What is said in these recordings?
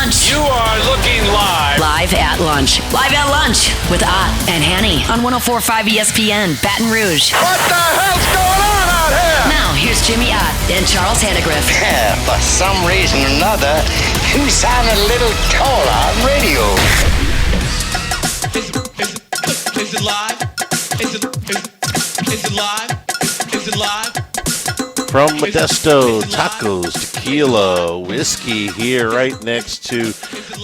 Lunch. You are looking live. Live at lunch. Live at lunch with Ott and Hanny on 104.5 ESPN, Baton Rouge. What the hell's going on out here? Now, here's Jimmy Ott and Charles Hannegriff. For some reason or another, you sound a little taller on radio. Is it live? Is it live? Is it live? From Modesto, tacos, tequila, whiskey here right next to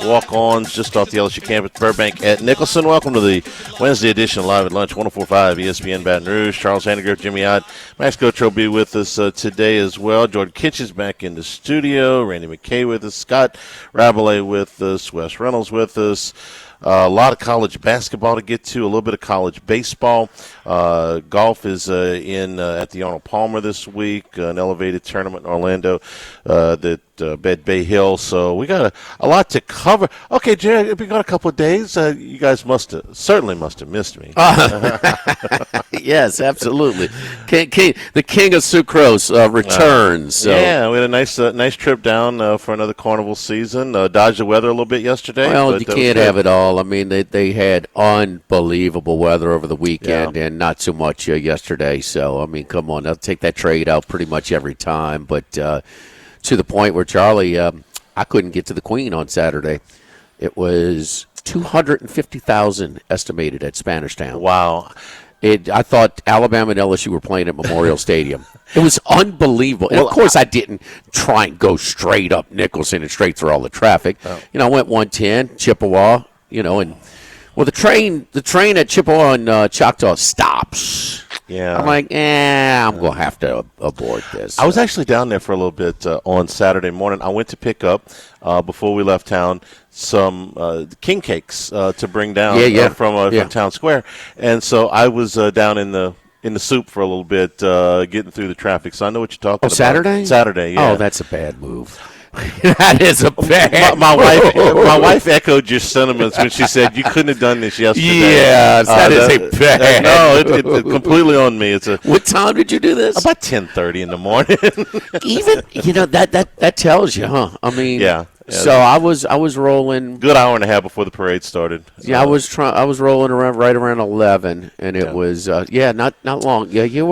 Walk-Ons just off the LSU campus, Burbank at Nicholson. Welcome to the Wednesday edition of Live at Lunch, 104.5 ESPN Baton Rouge. Charles Hannegriff, Jimmy Ott, Max Gotro will be with us today as well. Jordan Kitchens back in the studio. Randy McKay with us. Scott Rabelais with us. Wes Reynolds with us. A lot of college basketball to get to, a little bit of college baseball. Golf is at the Arnold Palmer this week, an elevated tournament in Orlando at Bay Hill. So we got a lot to cover. Okay, Jerry, it's been gone a couple of days. You guys certainly must have missed me. Yes, absolutely. The king of sucrose returns. So. Yeah, we had a nice trip down for another carnival season. Dodged the weather a little bit yesterday. Well, you can't have it all. I mean, they had unbelievable weather over the weekend and not so much yesterday. So, I mean, come on. They'll take that trade out pretty much every time. But to the point where, Charlie, I couldn't get to the Queen on Saturday. It was 250,000 estimated at Spanish Town. Wow. I thought Alabama and LSU were playing at Memorial Stadium. It was unbelievable. And, of course, I didn't try and go straight up Nicholson and straight through all the traffic. Oh. I went 110, Chippewa, and the train at Chippewa and Choctaw stops. Yeah. I'm like, I'm going to have to abort this. I was actually down there for a little bit on Saturday morning. I went to pick up, before we left town, some king cakes to bring down from Town Square. And so I was down in the soup for a little bit, getting through the traffic. So I know what you're talking about. Saturday? Saturday, yeah. Oh, that's a bad move. That is a bad my wife echoed your sentiments when she said you couldn't have done this yesterday. Yes, that is a bad. No, it's completely on me. What time did you do this? About 10:30 in the morning. Even that tells you, huh? I mean, yeah. So I was rolling. Good hour and a half before the parade started. Yeah, I was rolling around right around 11, and it was not long. Yeah, you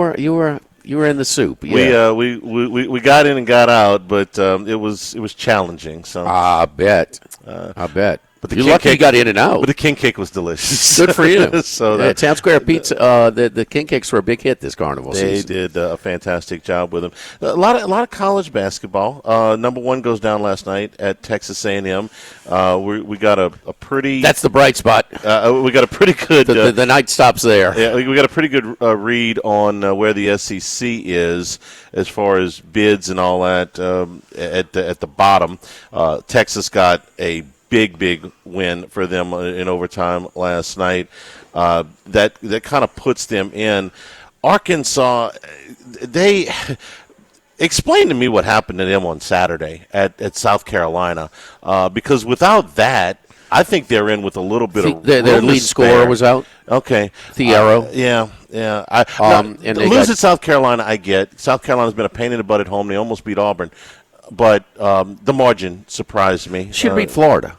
were in the soup. Yeah. We got in and got out, but it was challenging. So I bet. But you're lucky you got in and out. But the king cake was delicious. Good for you. So Town Square Pizza, the king cakes were a big hit this carnival season. They did a fantastic job with them. A lot of college basketball. Number one goes down last night at Texas A&M. We got a pretty. That's the bright spot. We got a pretty good. The night stops there. Yeah, we got a pretty good read on where the SEC is as far as bids and all that. At the bottom, Texas got a big win for them in overtime last night. That kind of puts them in. Arkansas, they explain to me what happened to them on Saturday at South Carolina, because without that, I think they're in with a little bit of their lead scorer was out. Okay, Thiero. Yeah. And lose at South Carolina, I get. South Carolina's been a pain in the butt at home. They almost beat Auburn. But the margin surprised me. Should beat Florida.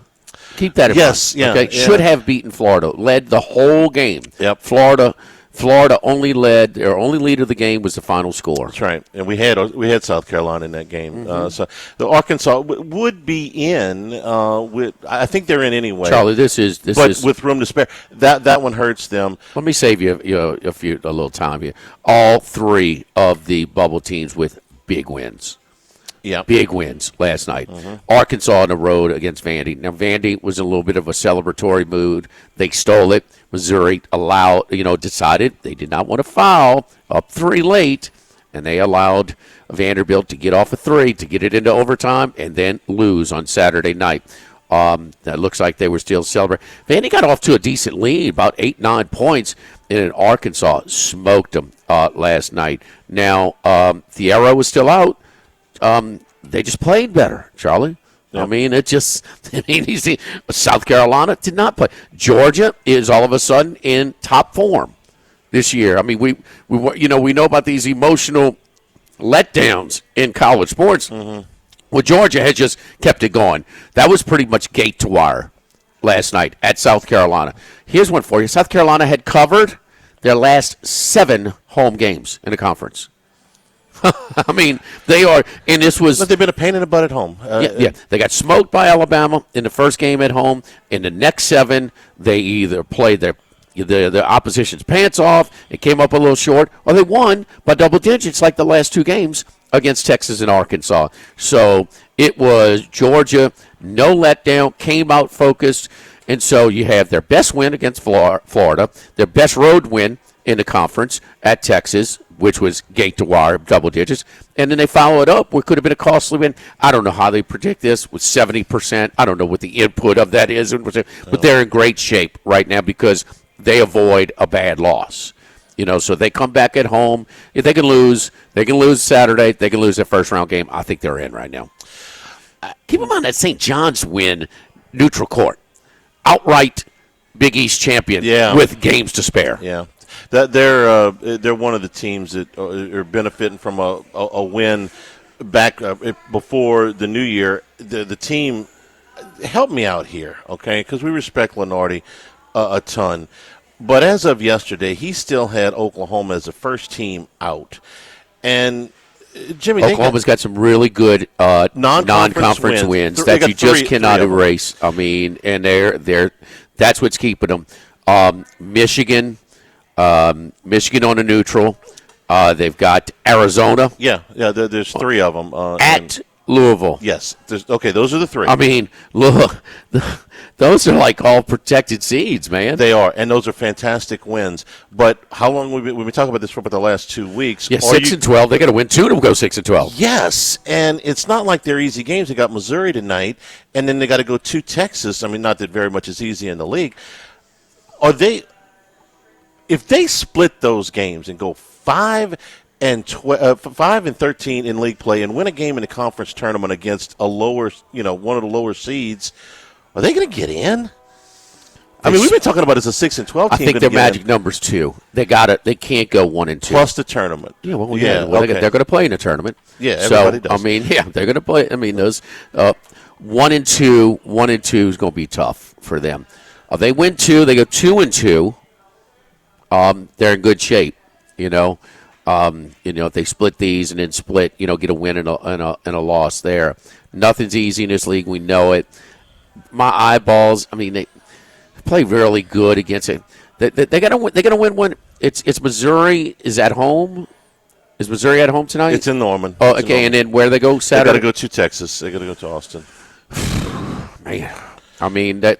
Keep that in mind. Yes, yeah. Okay? Yeah. Should have beaten Florida. Led the whole game. Yep. Florida only led. Their only lead of the game was the final score. That's right. And we had South Carolina in that game. Mm-hmm. So the Arkansas would be in. I think they're in anyway. Charlie, this is with room to spare. That one hurts them. Let me save you a little time here. All three of the bubble teams with big wins. Yeah, big wins last night. Mm-hmm. Arkansas on the road against Vandy. Now, Vandy was in a little bit of a celebratory mood. They stole it. Missouri decided they did not want to foul up 3 late, and they allowed Vanderbilt to get off a 3 to get it into overtime and then lose on Saturday night. That looks like they were still celebrating. Vandy got off to a decent lead, about 8-9 points, and Arkansas smoked them last night. Now, Thiero was still out. They just played better, Charlie. Yep. I mean, South Carolina did not play. Georgia is all of a sudden in top form this year. I mean, we know about these emotional letdowns in college sports. Mm-hmm. Well, Georgia had just kept it going. That was pretty much gate to wire last night at South Carolina. Here's one for you. South Carolina had covered their last 7 home games in the conference. I mean, they are, and this was. But they've been a pain in the butt at home. Yeah. They got smoked by Alabama in the first game at home. In the next 7, they either played their opposition's pants off, it came up a little short, or they won by double digits like the last 2 games against Texas and Arkansas. So it was Georgia, no letdown, came out focused, and so you have their best win against Florida, their best road win in the conference at Texas, which was gate to wire, double digits, and then they follow it up what could have been a costly win. I don't know how they predict this with 70%. I don't know what the input of that is, but they're in great shape right now because they avoid a bad loss. So they come back at home. If they can lose Saturday. They can lose their first-round game. I think they're in right now. Keep in mind that St. John's win, neutral court, outright Big East champion with games to spare. Yeah. They're one of the teams that are benefiting from a win back before the new year. The team, help me out here, okay? Because we respect Lenardi a ton. But as of yesterday, he still had Oklahoma as the first team out. And Jimmy, Oklahoma's got some really good non-conference wins that you just cannot erase. I mean, and that's what's keeping them. Michigan on a neutral. They've got Arizona. Yeah. There's 3 of them at Louisville. Yes. Those are the 3. I mean, look, those are like all protected seeds, man. They are, and those are fantastic wins. But how long we've been talking about this for about the last 2 weeks? Yeah, 6-12. They got to win 2 to go 6-12. Yes, and it's not like they're easy games. They got Missouri tonight, and then they got to go to Texas. I mean, not that very much is easy in the league. If they split those games and go 5 and 13 in league play and win a game in the conference tournament against a lower, one of the lower seeds, are they going to get in? I mean, we've been talking about as a 6-12 team. I think their magic number's 2. They can't go 1-2 plus the tournament. Yeah, they're going to play in a tournament. Yeah, everybody does. I mean, they're going to play. I mean, those 1-2 is going to be tough for them. They win 2, they go 2-2. They're in good shape. If they split these and then split, get a win and a loss there. Nothing's easy in this league. We know it. My eyeballs. I mean, they play really good against it. They got to win one. It's Missouri is at home. Is Missouri at home tonight? It's in Norman. Oh, okay. And then where they go Saturday? They got to go to Texas. They got to go to Austin. Man, I mean that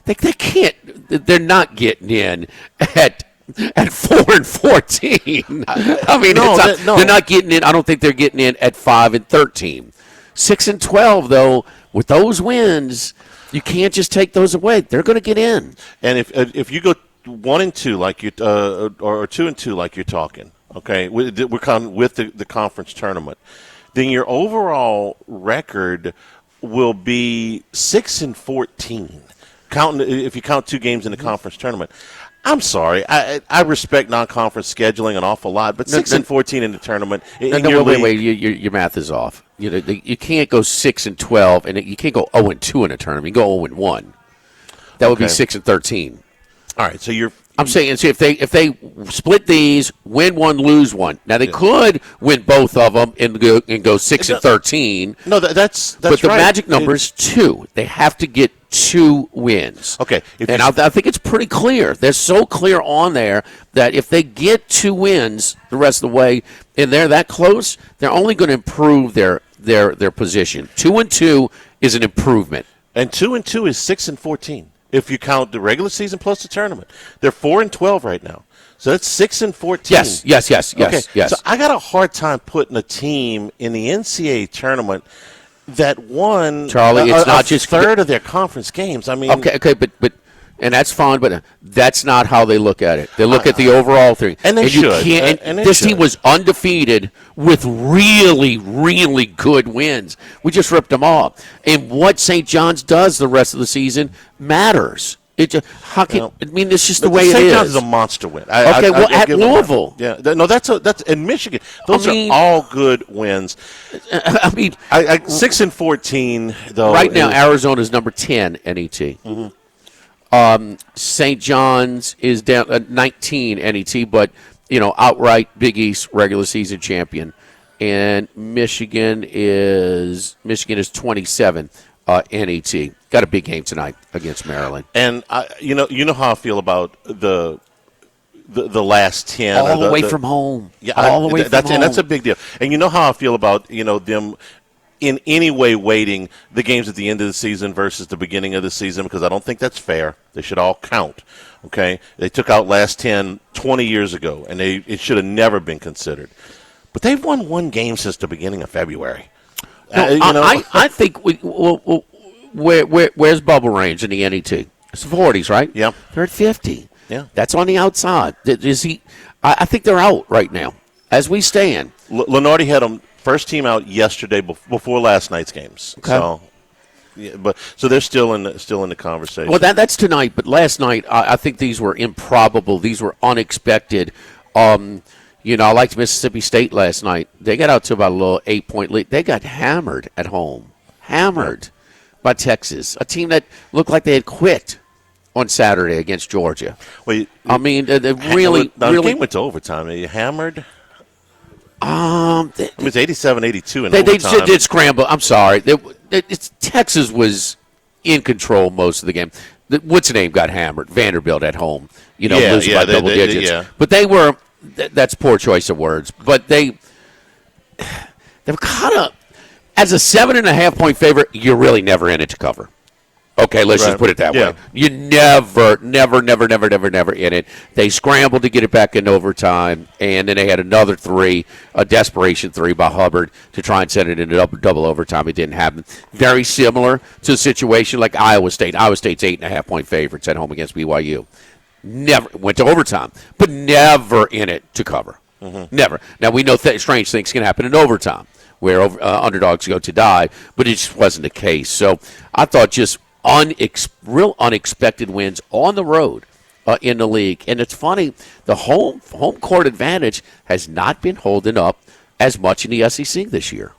they can't. They're not getting in at 4-14. I mean, they're not getting in. I don't think they're getting in at 5-13. 6-12 though, with those wins, you can't just take those away. They're going to get in. And if you go 1-2 like you or 2-2 like you're talking, okay, we're with the conference tournament, then your overall record will be 6-14. If you count 2 games in the conference tournament. I'm sorry. I respect non-conference scheduling an awful lot, but 6-14 in the tournament. Wait. Your math is off. You can't go 6-12, and you can't go 0-2 in a tournament. You go 0-1. That would be 6-13. All right. So you're. I'm saying, so if they split these, win 1, lose 1. Now they could win both of them and go 6-13. No, that's but right. the magic number is 2. They have to get 2 wins. Okay. I think it's pretty clear. They're so clear on there that if they get 2 wins the rest of the way and they're that close, they're only going to improve their position. 2-2 is an improvement. And 2-2 is 6-14. If you count the regular season plus the tournament. They're 4-12 right now. So that's 6-14. Yes. Okay. So I got a hard time putting a team in the NCAA tournament that won Charlie, it's not just third of their conference games. I mean, okay, but and that's fine, but that's not how they look at it. They look at the overall thing. And they should. This team was undefeated with really, really good wins. We just ripped them off. And what St. John's does the rest of the season matters. How can No. I mean? It's just the But way it St. is. John's is a monster win. At give them Louisville. that. Yeah, no, that's in Michigan. Those are all good wins. I mean, 6-14 though. right now Arizona's number 10 NET. St. John's is down 19 NET, but outright Big East regular season champion, and Michigan is 27 NET. Got a big game tonight against Maryland, and you know how I feel about the last 10 all the way from home. Yeah, all the way from home. And that's a big deal. And you know how I feel about them in any way weighting the games at the end of the season versus the beginning of the season, because I don't think that's fair. They should all count. Okay, they took out last 10 20 years ago, and it should have never been considered. But they've won one game since the beginning of February. I think where's bubble range in the NET? It's the 40s, right? Yeah, they're at 50. Yeah, that's on the outside. Is he? I think they're out right now as we stand. Lenardi had them first team out yesterday before last night's games. Okay. So. Yeah, so they're still in the conversation. Well, that's tonight, but last night I think these were improbable. These were unexpected. I liked Mississippi State last night. They got out to about a little 8-point lead. They got hammered at home, by Texas, a team that looked like they had quit on Saturday against Georgia. Well, they really the game went to overtime. Are you hammered? It's 87-82 in overtime. They did scramble. I'm sorry. Texas was in control most of the game. What's the name got hammered? Vanderbilt at home. Losing by double digits. Yeah. But they were that's poor choice of words. But they were kind of, as a 7.5-point favorite, you're really never in it to cover. Okay, let's just put it that way. You never in it. They scrambled to get it back in overtime, and then they had another three, a desperation three by Hubbard to try and send it into double overtime. It didn't happen. Very similar to a situation like Iowa State. Iowa State's 8.5-point favorites at home against BYU. Never went to overtime, but never in it to cover. Mm-hmm. Never. Now, we know strange things can happen in overtime where underdogs go to die, but it just wasn't the case. So I thought just real unexpected wins on the road in the league. And it's funny, the home court advantage has not been holding up as much in the SEC this year.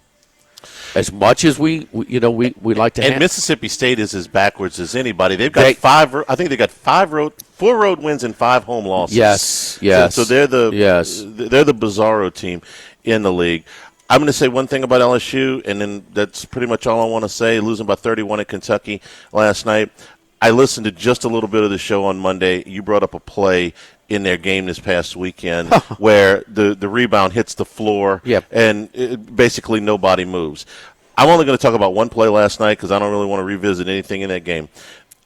As much as we like to have. And Mississippi State is as backwards as anybody. They've got they got 4 road wins and 5 home losses. Yes. So they're the bizarro team in the league. I'm going to say one thing about LSU, and then that's pretty much all I want to say. Losing by 31 at Kentucky last night. I listened to just a little bit of the show on Monday. You brought up a play in their game this past weekend where the rebound hits the floor and basically nobody moves. I'm only going to talk about one play last night because I don't really want to revisit anything in that game.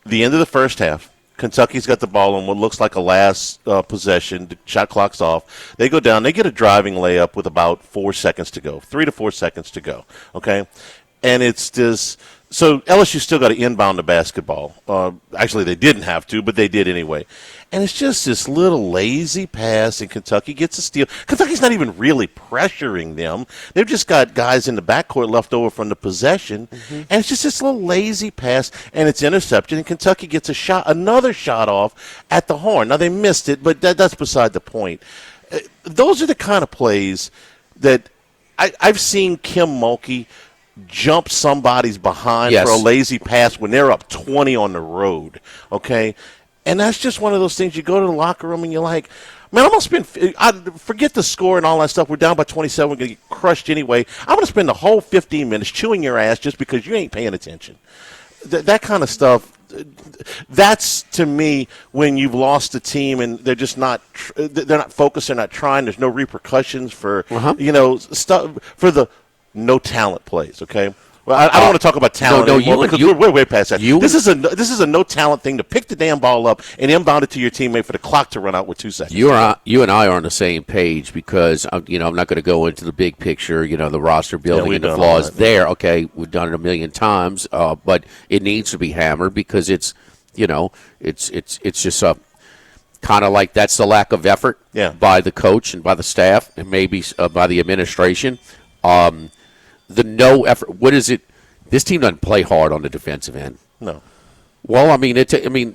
The end of the first half, Kentucky's got the ball on what looks like a last possession. The shot clock's off. They go down. They get a driving layup with about 4 seconds to go, 3 to 4 seconds to go, okay? And it's this – so LSU still got to inbound the basketball. Actually, they didn't have to, but they did anyway. And it's just this little lazy pass, and Kentucky gets a steal. Kentucky's not even really pressuring them. They've just got guys in the backcourt left over from the possession, and it's just this little lazy pass, and it's intercepted, and Kentucky gets another shot off at the horn. Now, they missed it, but that's beside the point. Those are the kind of plays that I've seen Kim Mulkey jump somebody's behind for a lazy pass when they're up 20 on the road, okay? And that's just one of those things. You go to the locker room and you're like, man, I'm going to forget the score and all that stuff. We're down by 27. We're going to get crushed anyway. I'm going to spend the whole 15 minutes chewing your ass just because you ain't paying attention. That kind of stuff, that's, to me, when you've lost a team and they're just not they're not focused, they're not trying. There's no repercussions for, stuff for the no-talent plays, okay? Well, I don't want to talk about talent anymore because we're way past that. This is a no-talent thing to pick the damn ball up and inbound it to your teammate for the clock to run out with 2 seconds. You and I are on the same page because, I'm not going to go into the big picture, the roster building and the flaws there. Okay, we've done it a million times, but it needs to be hammered because it's just a kind of like that's the lack of effort by the coach and by the staff and maybe by the administration. The no effort. What is it? This team doesn't play hard on the defensive end. No. Well, I mean, that's effort.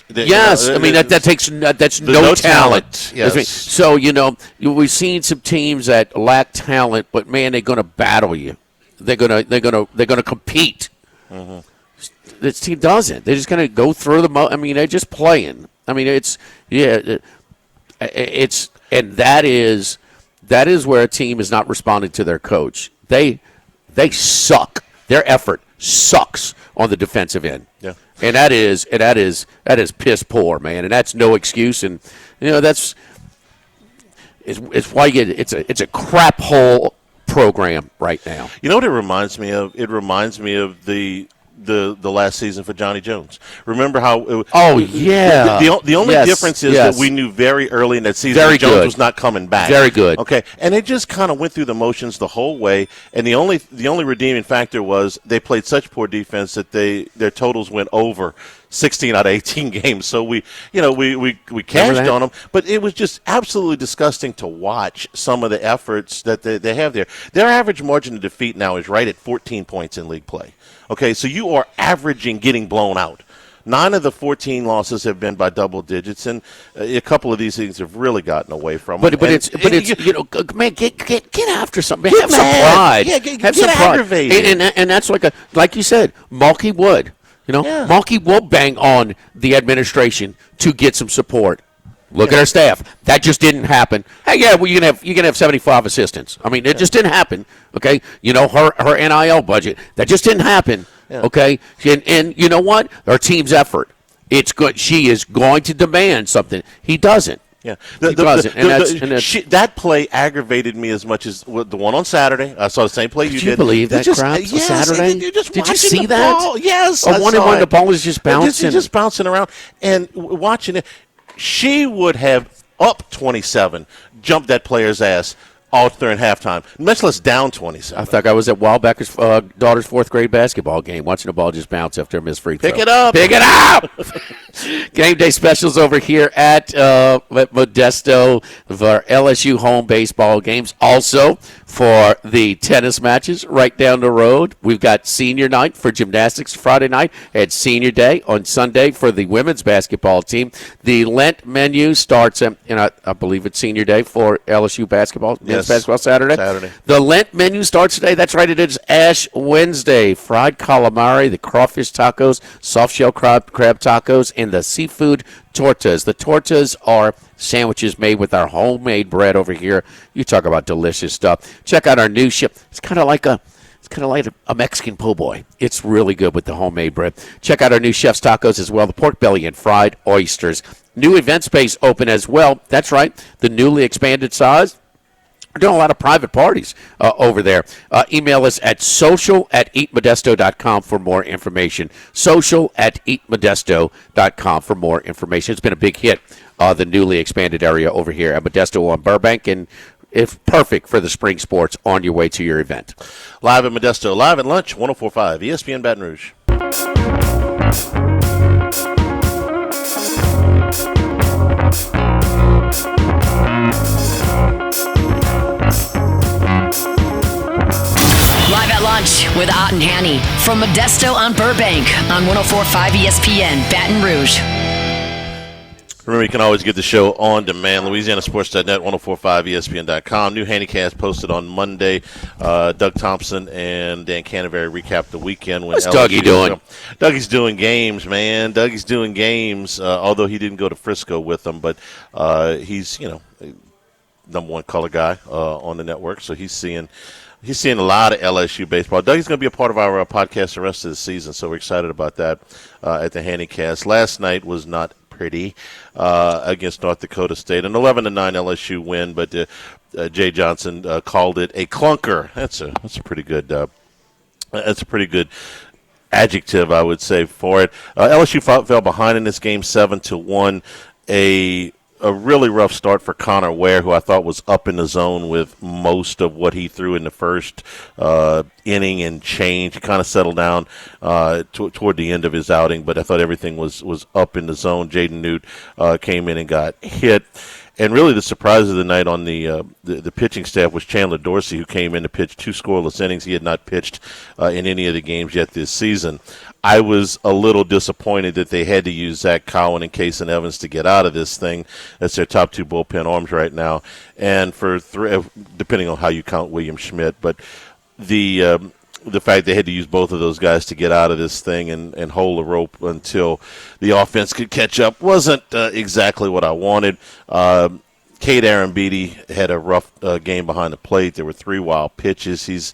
Yes, I mean that takes that's no talent. Yes. So we've seen some teams that lack talent, but man, they're going to battle you. They're going to compete. Mm-hmm. This team doesn't. They're just going to go through the. They're just playing. It's and that is where a team is not responding to their coach. They suck. Their effort sucks on the defensive end. Yeah. And that is piss poor, man. And that's no excuse. And it's why it's a crap hole program right now. You know what it reminds me of? It reminds me of the last season for Johnny Jones. Remember how? The only difference is that we knew very early in that season that Jones was not coming back. Very good. Okay, and they just kind of went through the motions the whole way. And the only redeeming factor was they played such poor defense that their totals went over 16 out of 18 games. So we cashed on them, but it was just absolutely disgusting to watch some of the efforts that they have there. Their average margin of defeat now is right at 14 points in league play. Okay, so you are averaging getting blown out. 9 of the 14 losses have been by double digits, and a couple of these things have really gotten away from them. But it's man, get after something. Get have mad. some pride. Yeah, have get some pride. aggravated. And that's like you said, Mulkey would. Mulkey will bang on the administration to get some support. Look at our staff. That just didn't happen. Hey, yeah, well, you're gonna have 75 assistants. It just didn't happen. Okay, her NIL budget. That just didn't happen. Yeah. Okay, and you know what? Our team's effort. It's good. She is going to demand something. He doesn't. Yeah, that play aggravated me as much as the one on Saturday. I saw the same play you did. Did you believe that crap on Saturday? Did you see that? Ball. Yes, one and one. The ball was just bouncing, just bouncing around, and watching it. She would have up 27, jumped that player's ass all during halftime, much less down 27. I thought I was at Wildbacker's daughter's 4th grade basketball game, watching the ball just bounce after a missed free throw. Pick it up! Game day specials over here at Modesto for LSU home baseball games. Also for the tennis matches right down the road. We've got senior night for gymnastics Friday night and senior day on Sunday for the women's basketball team. The Lent menu starts, I believe it's senior day for LSU basketball. Men's basketball Saturday. The Lent menu starts today. That's right. It is Ash Wednesday. Fried calamari, the crawfish tacos, soft shell crab tacos, and the seafood tortas. The tortas are sandwiches made with our homemade bread over here. You talk about delicious stuff. Check out our new It's kind of like a Mexican po' boy. It's really good with the homemade bread. Check out our new Chef's Tacos as well, the pork belly and fried oysters. New event space open as well. That's right, the newly expanded size. We're doing a lot of private parties over there. Email us at social@eatmodesto.com for more information. Social@eatmodesto.com for more information. It's been a big hit, the newly expanded area over here at Modesto on Burbank, and it's perfect for the spring sports on your way to your event. Live at Modesto, live at lunch, 104.5 ESPN Baton Rouge. Live at lunch with Ott and Hanny from Modesto on Burbank on 104.5 ESPN Baton Rouge. Remember, you can always get the show on demand. LouisianaSports.net, 1045ESPN.com. New Handycast posted on Monday. Doug Thompson and Dan Canterbury recapped the weekend. What's Dougie doing? Dougie's doing games, man. Dougie's doing games, although he didn't go to Frisco with them. But he's, number one color guy on the network, so he's seeing a lot of LSU baseball. Dougie's going to be a part of our podcast the rest of the season, so we're excited about that at the Handycast. Last night was not pretty against North Dakota State. An 11-9 LSU win, but Jay Johnson called it a clunker. That's a pretty good adjective, I would say, for it. LSU fell behind in this game 7-1. A really rough start for Connor Ware, who I thought was up in the zone with most of what he threw in the first inning and change. He kind of settled down toward the end of his outing, but I thought everything was up in the zone. Jaden Newt came in and got hit. And really the surprise of the night on the pitching staff was Chandler Dorsey, who came in to pitch 2 scoreless innings. He had not pitched in any of the games yet this season. I was a little disappointed that they had to use Zach Cowan and Kason Evans to get out of this thing. That's their top 2 bullpen arms right now. And for 3, depending on how you count William Schmidt, but the fact they had to use both of those guys to get out of this thing and hold the rope until the offense could catch up wasn't exactly what I wanted. Cade Arambidi had a rough game behind the plate. There were 3 wild pitches. He's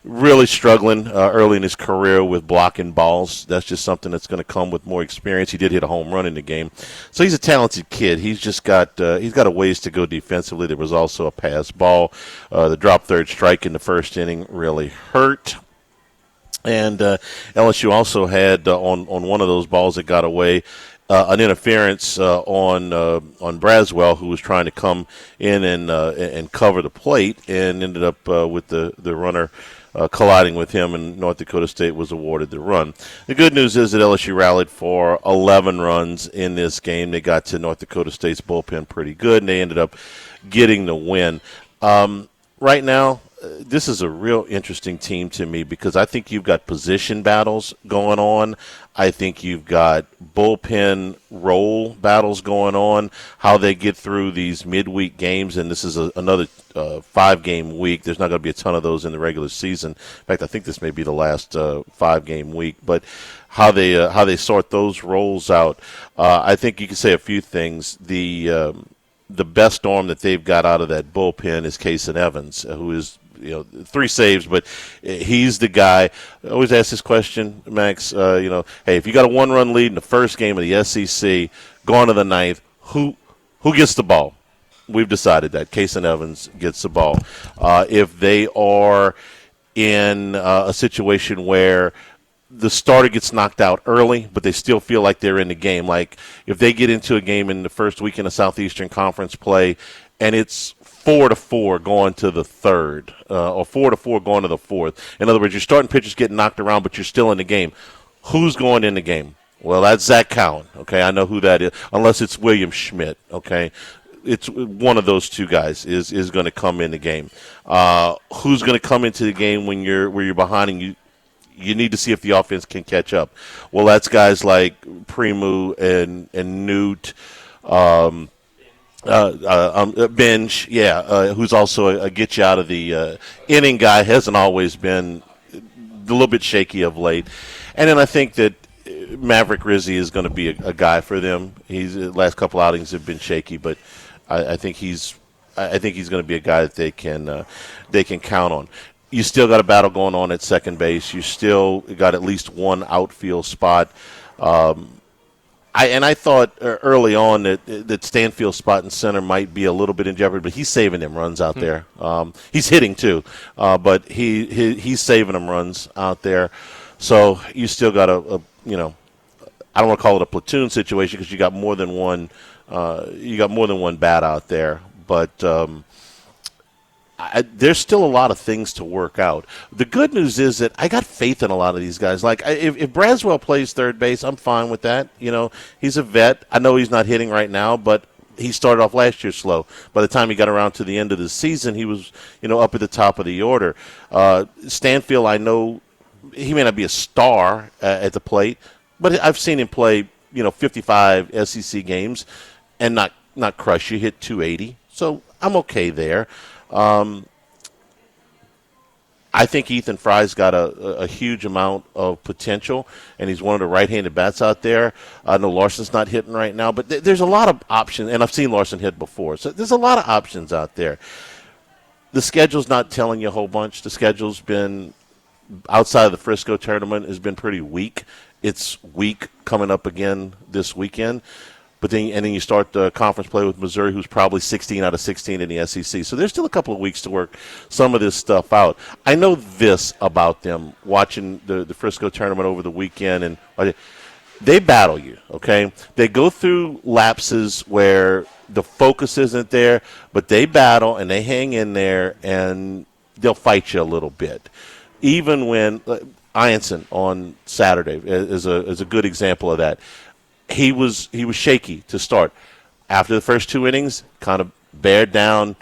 really struggling early in his career with blocking balls. That's just something that's going to come with more experience. He did hit a home run in the game. So he's a talented kid. He's just got a ways to go defensively. There was also a pass ball. The drop third strike in the first inning really hurt. And LSU also had on one of those balls that got away an interference on Braswell, who was trying to come in and cover the plate, and ended up with the runner colliding with him, and North Dakota State was awarded the run. The good news is that LSU rallied for 11 runs in this game. They got to North Dakota State's bullpen pretty good, and they ended up getting the win. Right now, this is a real interesting team to me because I think you've got position battles going on. I think you've got bullpen role battles going on, how they get through these midweek games, and this is another 5-game week. There's not going to be a ton of those in the regular season. In fact, I think this may be the last 5-game week. But how they sort those roles out, I think you can say a few things. The best arm that they've got out of that bullpen is Kason Evans, who is 3 saves, but he's the guy. I always ask this question, Max. Hey, if you got a 1-run lead in the first game of the SEC, going to the 9th, who gets the ball? We've decided that Kason Evans gets the ball. If they are in a situation where the starter gets knocked out early, but they still feel like they're in the game, like if they get into a game in the first weekend of Southeastern Conference play, and it's 4-4 going to the 3rd, or 4-4 going to the 4th. In other words, your starting pitchers getting knocked around, but you're still in the game. Who's going in the game? Well, that's Zach Cowan. Okay, I know who that is, unless it's William Schmidt. Okay, it's one of those 2 guys is going to come in the game. Who's going to come into the game when you're behind and you need to see if the offense can catch up? Well, that's guys like Premu and Newt. Bench, who's also a get you out of the inning guy, hasn't always been a little bit shaky of late. And then I think that Maverick Rizzi is going to be a guy for them. The last couple outings have been shaky, but I think he's going to be a guy that they can count on. You still got a battle going on at second base. You still got at least one outfield spot. I thought early on that Stanfield's spot in center might be a little bit in jeopardy, but he's saving them runs out there. He's hitting too, but he's saving them runs out there. So you still got I don't want to call it a platoon situation because you got more than one. You got more than one bat out there, but. There's still a lot of things to work out. The good news is that I got faith in a lot of these guys. Like, if Braswell plays third base, I'm fine with that. He's a vet. I know he's not hitting right now, but he started off last year slow. By the time he got around to the end of the season, he was, up at the top of the order. Stanfield, I know he may not be a star at the plate, but I've seen him play, 55 SEC games and not crush you, hit 280. So I'm okay there. I think Ethan Fry's got a huge amount of potential, and he's one of the right-handed bats out there. I know Larson's not hitting right now, but there's a lot of options, and I've seen Larson hit before. So there's a lot of options out there. The schedule's not telling you a whole bunch. The schedule's been, outside of the Frisco tournament, has been pretty weak. It's weak coming up again this weekend. But then you start the conference play with Missouri, who's probably 16 out of 16 in the SEC. So there's still a couple of weeks to work some of this stuff out. I know this about them, watching the Frisco tournament over the weekend, and they battle you, okay? They go through lapses where the focus isn't there, but they battle and they hang in there, and they'll fight you a little bit. Even when Ianson on Saturday is a good example of that. He was shaky to start. after the first 2 innings, kind of bared down,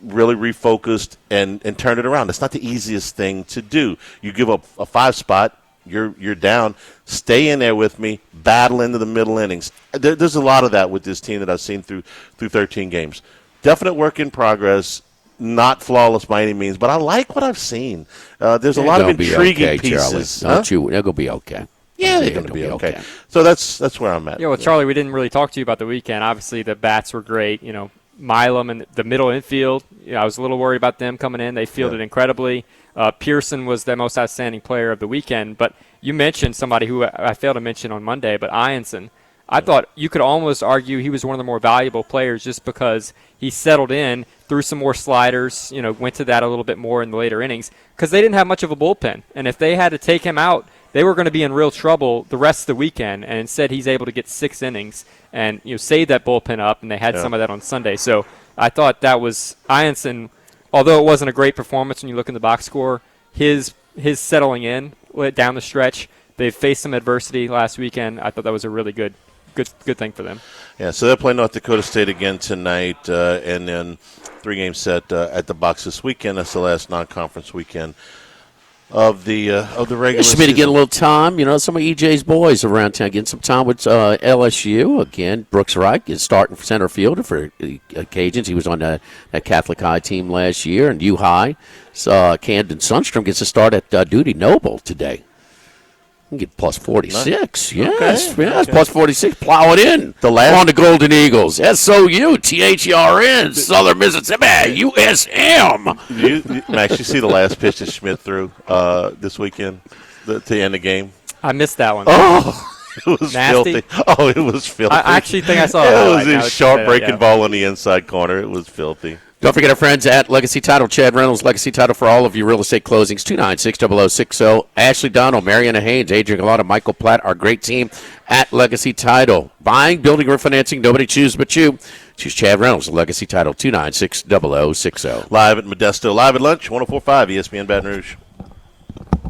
really refocused, and turned it around. That's not the easiest thing to do. You give up a 5 spot, you're down. Stay in there with me, battle into the middle innings. There's a lot of that with this team that I've seen through 13 games. Definite work in progress. Not flawless by any means, but I like what I've seen. There's a lot of intriguing pieces. They're going to be okay. Yeah, they're going to be okay. So that's where I'm at. Yeah, well, Charlie, we didn't really talk to you about the weekend. Obviously, the bats were great. Milam and the middle infield, I was a little worried about them coming in. They fielded incredibly. Pearson was the most outstanding player of the weekend. But you mentioned somebody who I failed to mention on Monday, but Ianson. I thought you could almost argue he was one of the more valuable players just because he settled in, threw some more sliders, went to that a little bit more in the later innings because they didn't have much of a bullpen. And if they had to take him out, they were going to be in real trouble the rest of the weekend. And instead, he's able to get 6 innings and save that bullpen up, and they had some of that on Sunday. So I thought that was Ianson, although it wasn't a great performance when you look in the box score, his settling in down the stretch. They faced some adversity last weekend. I thought that was a really good thing for them. Yeah, so they're playing North Dakota State again tonight, and then 3-game set at the box this weekend. That's the last non-conference weekend of the regular season. Schmidt getting a little time. Some of EJ's boys around town getting some time with LSU. Again, Brooks Wright is starting for center field for Cajuns. He was on that Catholic High team last year, and U High. So Camden Sundstrom gets a start at Duty Noble today. You get plus 46. Yes, Okay. yes, plus 46. Plow it in. On the Golden Eagles. SOU, THERN, Southern Mississippi, USM. Max, you see the last pitch that Schmidt threw this weekend to end the game? I missed that one. Oh, it was Nasty. filthy. Oh, it was filthy. I actually think I saw it. It was a sharp breaking ball on the inside corner. It was filthy. Don't forget our friends at Legacy Title. Chad Reynolds, Legacy Title for all of your real estate closings. 296-0060. Ashley Donald, Mariana Haynes, Adrian Galata, Michael Platt, our great team at Legacy Title. Buying, building, or financing, nobody chooses but you. Choose Chad Reynolds, Legacy Title, 296-0060. Live at Modesto, live at lunch, 104.5 ESPN Baton Rouge.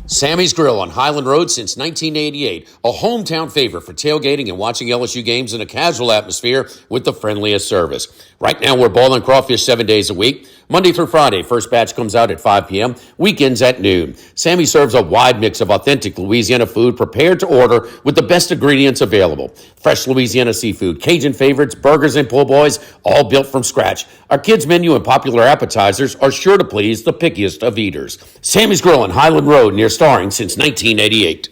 Sammy's Grill on Highland Road since 1988. A hometown favorite for tailgating and watching LSU games in a casual atmosphere with the friendliest service. Right now, we're boiling crawfish 7 days a week. Monday through Friday, first batch comes out at 5 p.m., weekends at noon. Sammy serves a wide mix of authentic Louisiana food prepared to order with the best ingredients available. Fresh Louisiana seafood, Cajun favorites, burgers, and po' boys, all built from scratch. Our kids' menu and popular appetizers are sure to please the pickiest of eaters. Sammy's Grill on Highland Road, near Starring since 1988.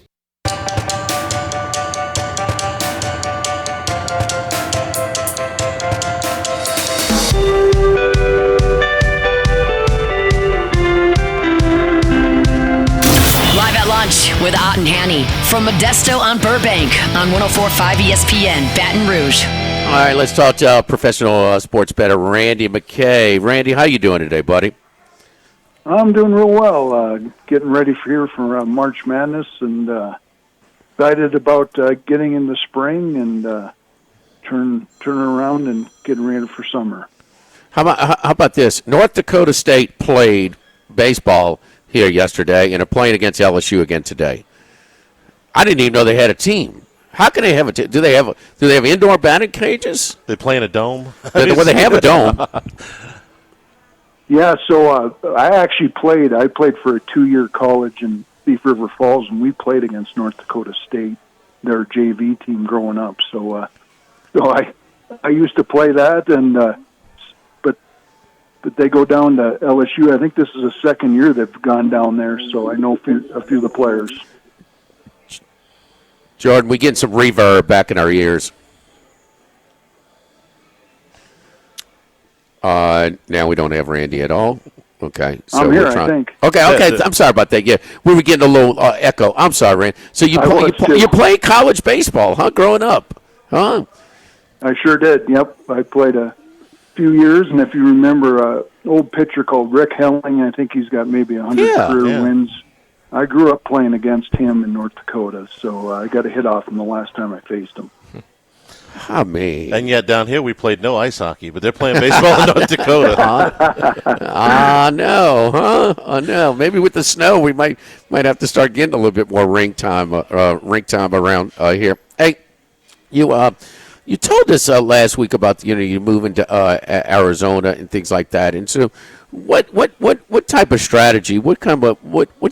With Ott and Hanny from Modesto on Burbank on 104.5 ESPN Baton Rouge. All right, let's talk to professional sports bettor Randy McKay. Randy, how you doing today, buddy? I'm doing real well. Getting ready for March Madness, and excited about getting into spring and turning around and getting ready for summer. How about this? North Dakota State played baseball here yesterday and are playing against LSU again today. I didn't even know they had a team. How can they have a team? Do they have indoor batting cages? They play in a dome? Well, they have a dome. Yeah, so I actually played. I played for a 2-year college in Thief River Falls, and we played against North Dakota State, their JV team growing up. So I used to play that, and but they go down to LSU. I think this is the second year they've gone down there, so I know a few of the players. Jordan, we getting some reverb back in our ears. Now we don't have Randy at all. Okay, so I'm here, I think. Okay. I'm sorry about that. Yeah, we were getting a little echo. I'm sorry, Randy. So you played college baseball, huh? Growing up, huh? I sure did. Yep, I played a few years, and if you remember, an old pitcher called Rick Helling, I think he's got maybe 100 career wins. I grew up playing against him in North Dakota, so I got a hit off him the last time I faced him. I mean, and yet down here we played no ice hockey, but they're playing baseball in North Dakota. I know, huh? I know. Maybe with the snow, we might have to start getting a little bit more rink time around here. Hey, you You told us last week about you moving to Arizona and things like that, and so what type of strategy? What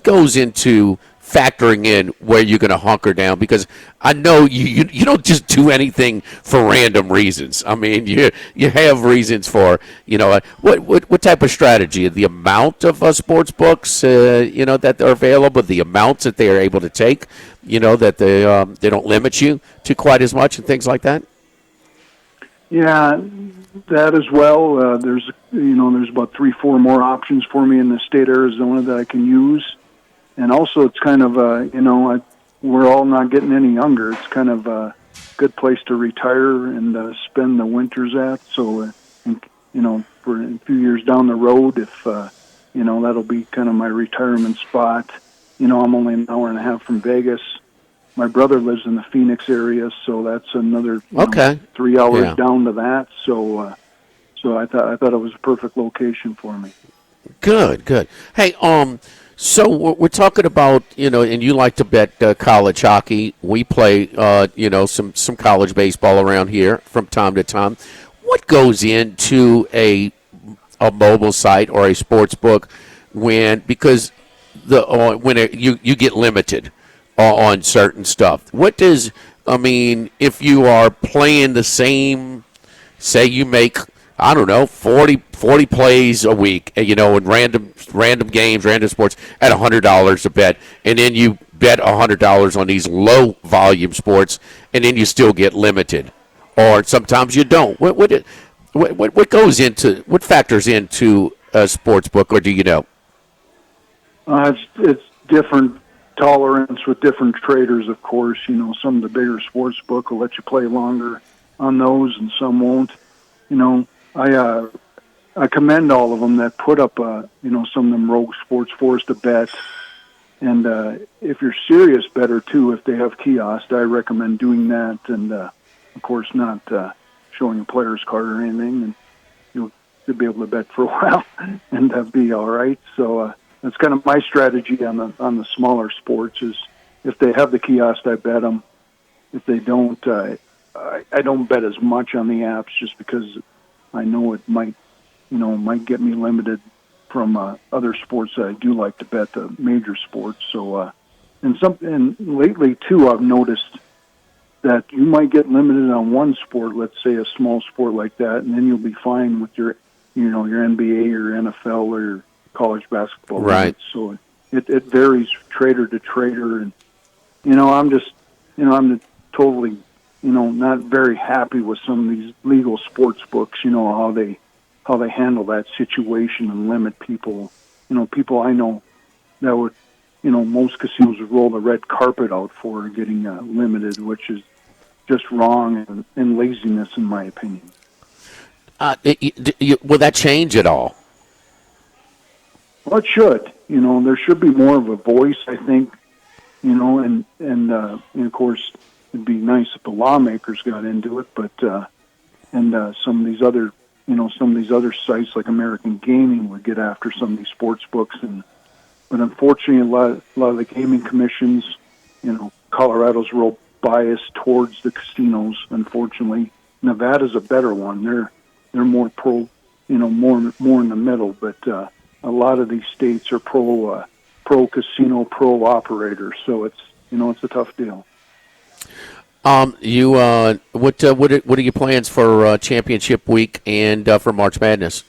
goes into factoring in where you're going to hunker down? Because I know you don't just do anything for random reasons. I mean, you have reasons for what type of strategy? The amount of sports books that are available, the amounts that they are able to take, that they don't limit you to quite as much and things like that. Yeah, that as well. There's about 3-4 more options for me in the state of Arizona that I can use. And also, it's kind of, we're all not getting any younger. It's kind of a good place to retire and spend the winters at. So, for a few years down the road, if, that'll be kind of my retirement spot. I'm only an hour and a half from Vegas. My brother lives in the Phoenix area, so that's another 3 hours down to that. So I thought it was a perfect location for me. Good. Hey, so we're talking about, and you like to bet college hockey. We play, some college baseball around here from time to time. What goes into a mobile site or a sports book because you get limited on certain stuff? If you are playing the same, say you make, 40 plays a week, in random games, random sports at $100 a bet, and then you bet $100 on these low volume sports, and then you still get limited, or sometimes you don't. What goes into, what factors into a sports book, or do you know? It's different tolerance with different traders, of course. Some of the bigger sports book will let you play longer on those, and some won't. I commend all of them that put up, some of them rogue sports for us to bet. And if you're serious better too, if they have kiosks, I recommend doing that. And of course, not showing a player's card or anything, and you'll be able to bet for a while and be all right. So that's kind of my strategy on the smaller sports. Is if they have the kiosk, I bet them. If they don't, I don't bet as much on the apps just because I know it might get me limited from other sports that I do like to bet, the major sports. So, and lately too, I've noticed that you might get limited on one sport, let's say a small sport like that, and then you'll be fine with your NBA or NFL or your college basketball. Right. Limits. So it varies trader to trader, and I'm totally not very happy with some of these legal sports books. How they handle that situation and limit people. People I know that would, most casinos would roll the red carpet out for getting limited, which is just wrong and laziness, in my opinion. Will that change at all? Well, it should. There should be more of a voice, I think. And of course, it'd be nice if the lawmakers got into it, but some of these other sites like American Gaming would get after some of these sports books, but unfortunately, a lot of the gaming commissions, Colorado's real biased towards the casinos. Unfortunately, Nevada's a better one. They're more pro, more in the middle, but a lot of these states are pro casino, pro operators. So it's a tough deal. What are your plans for championship week and for March Madness?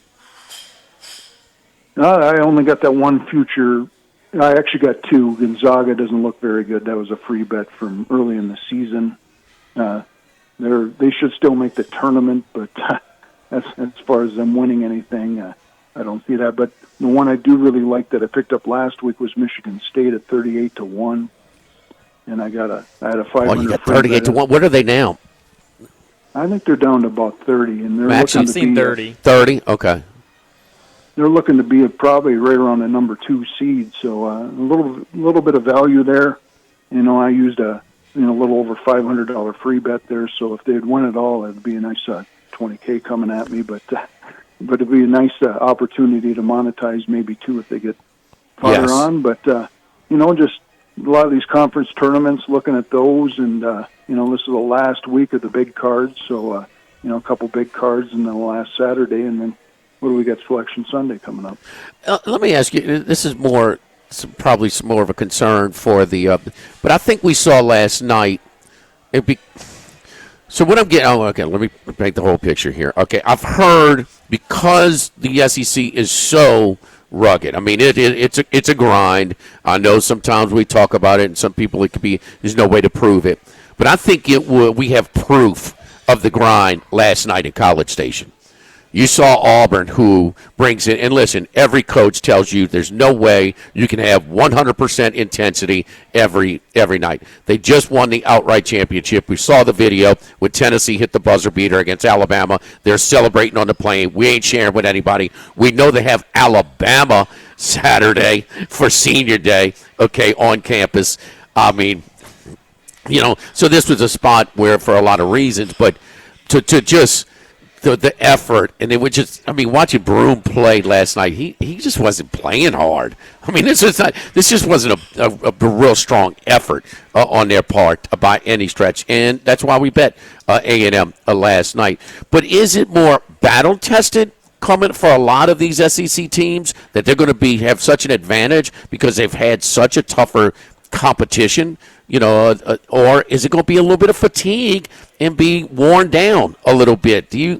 I only got that one future. I actually got two. Gonzaga doesn't look very good. That was a free bet from early in the season. They should still make the tournament, but as far as them winning anything, I don't see that. But the one I do really like that I picked up last week was Michigan State at 38-1. And I had a 500. Oh, you got 38-1. What are they now? I think they're down to about 30, and they're Max, looking I've to seen be 30. 30. Okay. They're looking to be probably right around the number 2 seed. So a little bit of value there. I used a little over $500 free bet there. So if they'd win it all, it'd be a nice $20K coming at me. But it'd be a nice opportunity to monetize maybe too if they get farther on. But a lot of these conference tournaments, looking at those, and this is the last week of the big cards, so a couple big cards, and then the last Saturday, and then what do we got? Selection Sunday coming up. Let me ask you. This is probably more of a concern for the, but I think we saw last night. So what I'm getting. Oh, okay. Let me make the whole picture here. Okay, I've heard because the SEC is so rugged. I mean, it's a grind. I know sometimes we talk about it, and some people there's no way to prove it. But I think we have proof of the grind last night at College Station. You saw Auburn, who brings it, and listen, every coach tells you there's no way you can have 100% intensity every night. They just won the outright championship. We saw the video when Tennessee hit the buzzer beater against Alabama. They're celebrating on the plane. We ain't sharing with anybody. We know they have Alabama Saturday for Senior Day, okay, on campus. I mean, so this was a spot where, for a lot of reasons, but to just the effort, and it was just, watching Broom play last night, he just wasn't playing hard. I mean, this just wasn't a real strong effort on their part by any stretch, and that's why we bet A&M last night. But is it more battle-tested coming for a lot of these SEC teams that they're going to have such an advantage because they've had such a tougher competition, or is it going to be a little bit of fatigue and be worn down a little bit? Do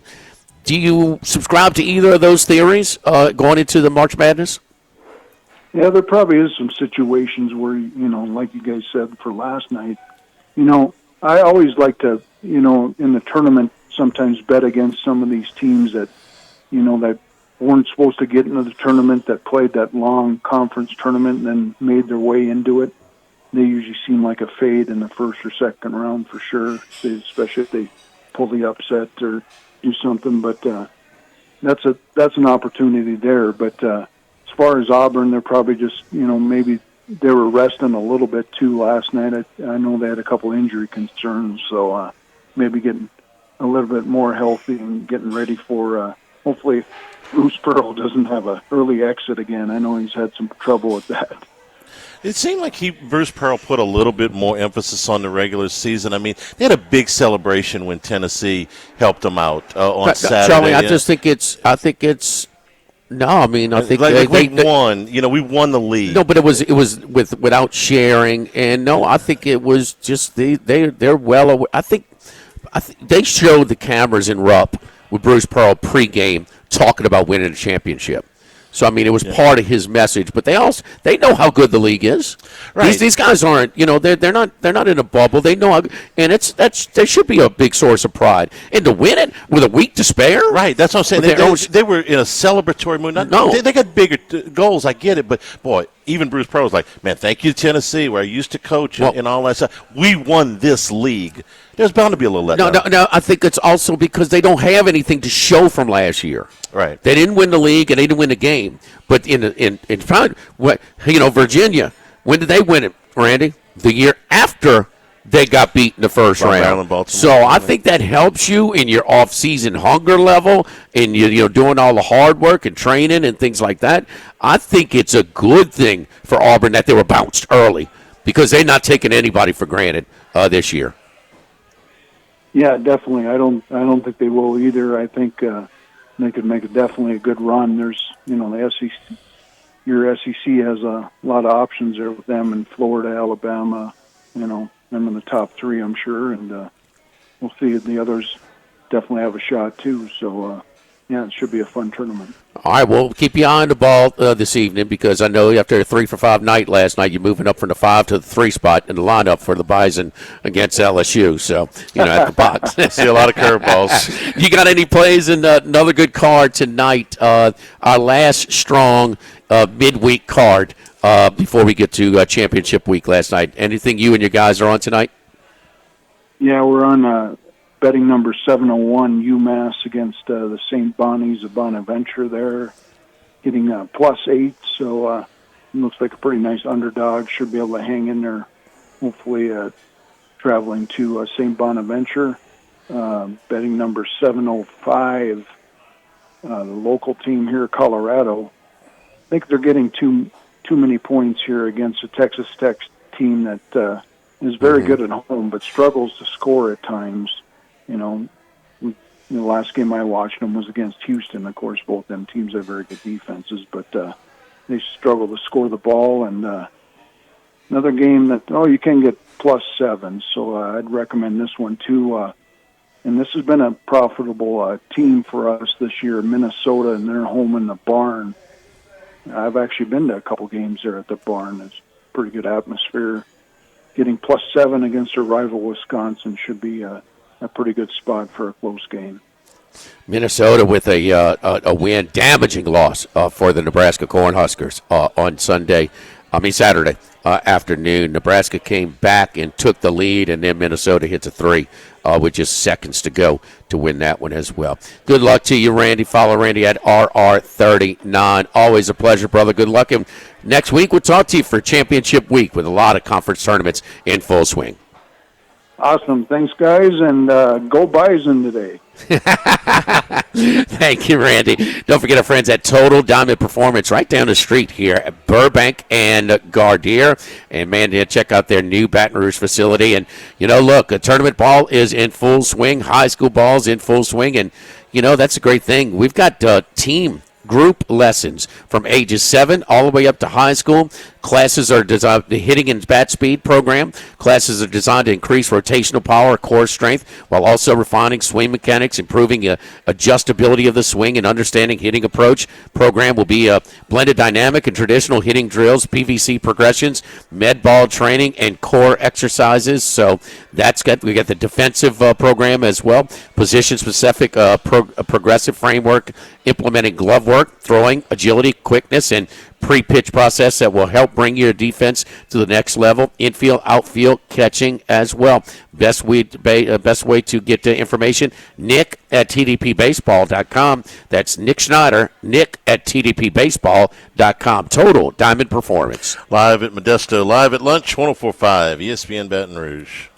you subscribe to either of those theories going into the March Madness? Yeah, there probably is some situations where, like you guys said for last night, I always like to, in the tournament, sometimes bet against some of these teams that, that weren't supposed to get into the tournament, that played that long conference tournament and then made their way into it. They usually seem like a fade in the first or second round for sure, especially if they pull the upset or do something. But that's an opportunity there. But as far as Auburn, they're probably just, maybe they were resting a little bit too last night. I know they had a couple injury concerns, so maybe getting a little bit more healthy and getting ready for hopefully Bruce Pearl doesn't have an early exit again. I know he's had some trouble with that. It seemed like Bruce Pearl put a little bit more emphasis on the regular season. I mean, they had a big celebration when Tennessee helped them out on Saturday. Charlie, I think it's. No, I think we won. We won the league. No, but it was without sharing, and no, I think it was just they're well aware. I think they showed the cameras in Rupp with Bruce Pearl pregame talking about winning a championship. So it was part of his message, but they know how good the league is. Right. These guys aren't, they're not in a bubble. They know, and they should be a big source of pride. And to win it with a week to spare, right? That's what I'm saying. They were in a celebratory mood. They got bigger goals. I get it, but boy, even Bruce Pearl was like, "Man, thank you, Tennessee, where I used to coach and all that stuff. We won this league." There's bound to be a little letdown. No. I think it's also because they don't have anything to show from last year. Right. They didn't win the league and they didn't win the game. But in Virginia, when did they win it, Randy? The year after they got beat in the first round. So I think that helps you in your off-season hunger level and you doing all the hard work and training and things like that. I think it's a good thing for Auburn that they were bounced early because they're not taking anybody for granted this year. Yeah, definitely. I don't think they will either. I think they could make definitely a good run. There's, the SEC. Your SEC has a lot of options there with them in Florida, Alabama. Them in the top three, I'm sure, and we'll see. The others definitely have a shot too. So, it should be a fun tournament. All right, well, keep your eye on the ball this evening because I know after a 3-for-5 night last night, you're moving up from the 5 to the 3 spot in the lineup for the Bison against LSU. So, at the box. See a lot of curveballs. You got any plays in another good card tonight? Our last strong midweek card before we get to championship week last night. Anything you and your guys are on tonight? Yeah, we're on betting number 701, UMass against the St. Bonnie's of Bonaventure there, getting +8. So it looks like a pretty nice underdog. Should be able to hang in there, hopefully traveling to St. Bonaventure. Betting number 705, the local team here, Colorado. I think they're getting too many points here against the Texas Tech team that is very good at home, but struggles to score at times. The last game I watched them was against Houston. Of course, both them teams have very good defenses, but they struggle to score the ball. And another game that, you can get +7, so I'd recommend this one too. And this has been a profitable team for us this year, Minnesota, and they're home in the Barn. I've actually been to a couple games there at the Barn. It's a pretty good atmosphere. Getting +7 against their rival Wisconsin should be a pretty good spot for a close game. Minnesota with a win, damaging loss for the Nebraska Cornhuskers on Saturday afternoon. Nebraska came back and took the lead, and then Minnesota hits a 3 with just seconds to go to win that one as well. Good luck to you, Randy. Follow Randy at RR39. Always a pleasure, brother. Good luck. And next week we'll talk to you for championship week with a lot of conference tournaments in full swing. Awesome. Thanks, guys, and go Bison today. Thank you, Randy. Don't forget our friends at Total Diamond Performance right down the street here at Burbank and Gardier. And, man, check out their new Baton Rouge facility. And, look, a tournament ball is in full swing. High school ball's in full swing. And, that's a great thing. We've got team group lessons from ages 7 all the way up to high school. Classes are designed, the hitting and bat speed program. Classes are designed to increase rotational power, core strength, while also refining swing mechanics, improving adjustability of the swing, and understanding hitting approach. Program will be blended dynamic and traditional hitting drills, PVC progressions, med ball training, and core exercises. So we got the defensive program as well. Position specific progressive framework, implementing glove work, throwing, agility, quickness, and pre-pitch process that will help bring your defense to the next level. Infield, outfield, catching as well. Best way to get information, Nick at tdpbaseball.com. That's Nick Schneider, Nick at tdpbaseball.com. Total Diamond Performance. Live at Modesto, live at lunch, 104.5 ESPN Baton Rouge.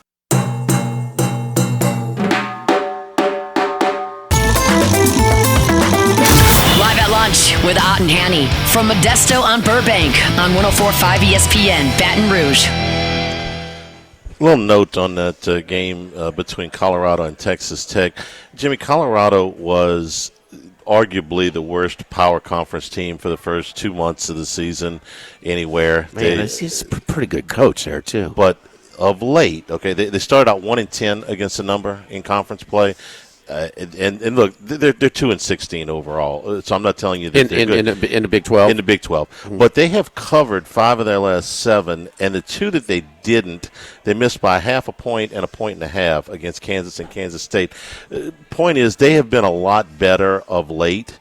Live at lunch with Ott and Hanny from Modesto on Burbank on 104.5 ESPN Baton Rouge. A little note on that game between Colorado and Texas Tech. Jimmy, Colorado was arguably the worst power conference team for the first 2 months of the season anywhere. Man, he's a pretty good coach there, too. But of late, they started out 1-10 against the number in conference play. And look, they're 2-16 overall. So I'm not telling you that they're good. In the Big 12. In the Big 12, but they have covered 5 of their last 7, and the 2 that they didn't, they missed by 0.5 point and 1.5 points against Kansas and Kansas State. Point is, they have been a lot better of late.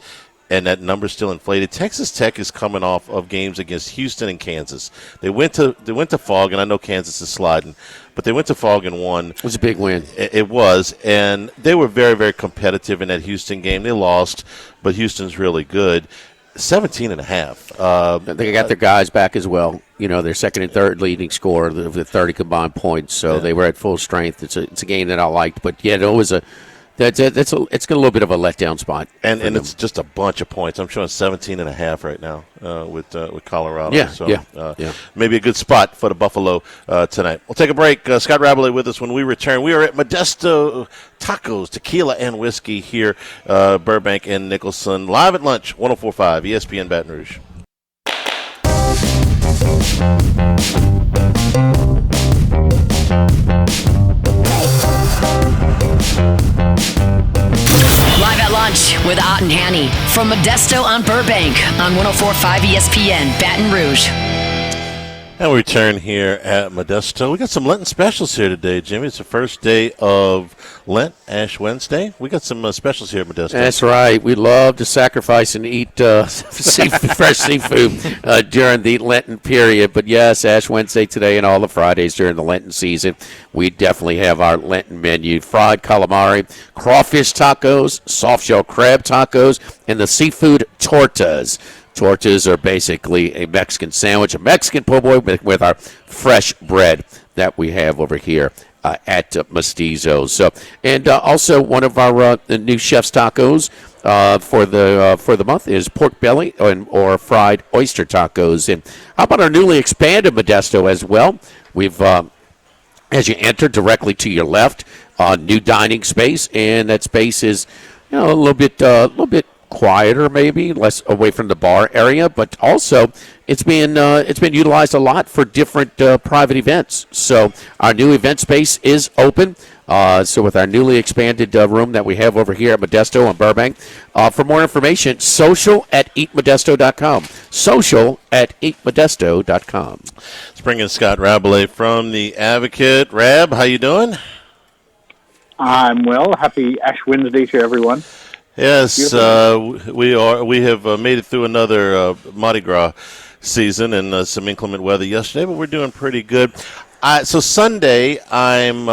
And that number's still inflated. Texas Tech is coming off of games against Houston and Kansas. They went to Fog, and I know Kansas is sliding, but they went to Fog and won. It was a big win. It was, and they were very, very competitive in that Houston game. They lost, but Houston's really good. 17.5. They got their guys back as well. Their second and third leading scorer with 30 combined points, so they were at full strength. It's a game that I liked, but yeah, it was it's got a little bit of a letdown spot, and it's just a bunch of points. I'm showing 17.5 right now with Colorado. Yeah, maybe a good spot for the Buffalo tonight. We'll take a break. Scott Rabelais with us when we return. We are at Modesto Tacos, Tequila, and Whiskey here, Burbank and Nicholson, live at lunch, 104.5 ESPN Baton Rouge. Live at lunch with Ott and Hanny from Modesto on Burbank on 104.5 ESPN Baton Rouge. And we return here at Modesto. We got some Lenten specials here today, Jimmy. It's the first day of Lent, Ash Wednesday. We got some specials here at Modesto. That's right. We love to sacrifice and eat fresh seafood during the Lenten period. But, yes, Ash Wednesday today and all the Fridays during the Lenten season. We definitely have our Lenten menu. Fried calamari, crawfish tacos, soft-shell crab tacos, and the seafood tortas. Tortas are basically a Mexican sandwich, a Mexican po' boy with our fresh bread that we have over here at Mestizo. So, and also one of our new chef's tacos for the month is pork belly or fried oyster tacos. And how about our newly expanded Modesto as well? We've as you enter directly to your left, new dining space, and that space is a little bit quieter, maybe less away from the bar area, but also it's been utilized a lot for different private events. So our new event space is open. So with our newly expanded room that we have over here at Modesto on Burbank, for more information, social@eatmodesto.com. Social@eatmodesto.com. Let's bring in Scott Rabelais from the Advocate. Rab, how you doing? I'm well. Happy Ash Wednesday to everyone. Yes, we are. We have made it through another Mardi Gras season and some inclement weather yesterday, but we're doing pretty good. So Sunday, I'm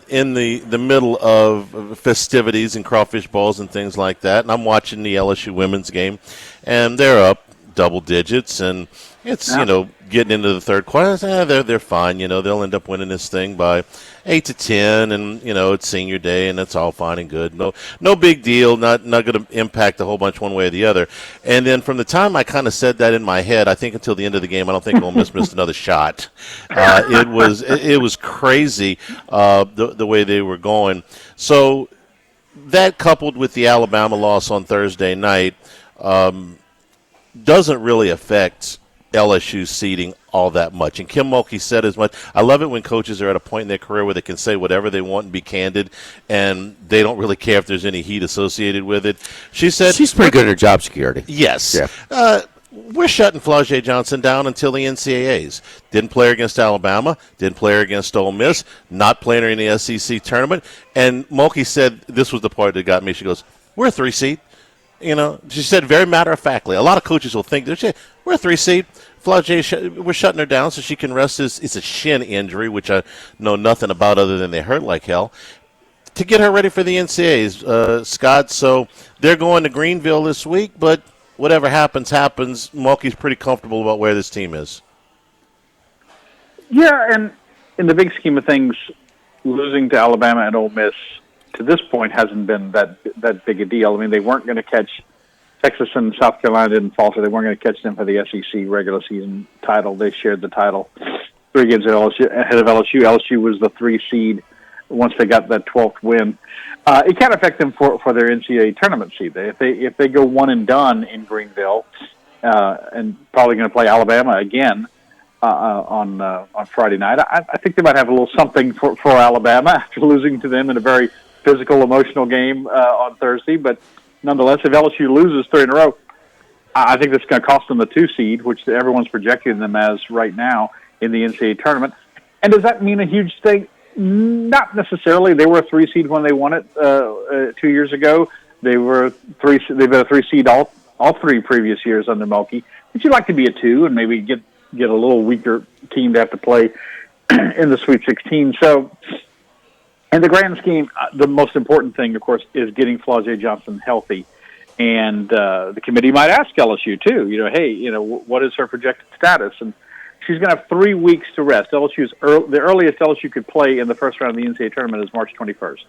in the middle of festivities and crawfish balls and things like that, and I'm watching the LSU women's game, and they're up double digits, and it's getting into the third quarter. They're fine. They'll end up winning this thing by 8-10, and it's senior day, and that's all fine and good. No big deal. Not going to impact a whole bunch one way or the other. And then from the time I kind of said that in my head, I think until the end of the game, I don't think Ole Miss missed another shot. It was crazy the way they were going. So that coupled with the Alabama loss on Thursday night doesn't really affect LSU seeding all that much. And Kim Mulkey said as much. I love it when coaches are at a point in their career where they can say whatever they want and be candid, and they don't really care if there's any heat associated with it. She said she's pretty good at her job security. Yes. Yeah. We're shutting Flau'jae Johnson down until the NCAAs. Didn't play her against Alabama. Didn't play her against Ole Miss. Not playing her in the SEC tournament. And Mulkey said, this was the part that got me. She goes, we're a 3 seed. She said very matter-of-factly. A lot of coaches will think, we're a 3 seed. Flau'jae, we're shutting her down so she can rest. It's a shin injury, which I know nothing about other than they hurt like hell, to get her ready for the NCAAs, Scott. So they're going to Greenville this week, but whatever happens, happens. Mulkey's pretty comfortable about where this team is. Yeah, and in the big scheme of things, losing to Alabama and Ole Miss to this point hasn't been that big a deal. I mean, they weren't going to catch Texas and South Carolina didn't falter. They weren't going to catch them for the SEC regular season title. They shared the title 3 games ahead of LSU. LSU was the 3 seed once they got that 12th win. It can affect them for their NCAA tournament seed. If they go one and done in Greenville, and probably going to play Alabama again on Friday night, I think they might have a little something for Alabama after losing to them in a very physical, emotional game on Thursday. But nonetheless, if LSU loses 3 in a row, I think that's going to cost them the 2 seed, which everyone's projecting them as right now in the NCAA tournament. And does that mean a huge thing? Not necessarily. They were a 3 seed when they won it 2 years ago. They've been a 3 seed all 3 previous years under Mulkey. But you'd like to be a 2 and maybe get a little weaker team to have to play in the Sweet 16. So, in the grand scheme, the most important thing, of course, is getting Flau'jae Johnson healthy. And the committee might ask LSU, too, hey, what is her projected status? And she's going to have 3 weeks to rest. The earliest LSU could play in the first round of the NCAA tournament is March 21st.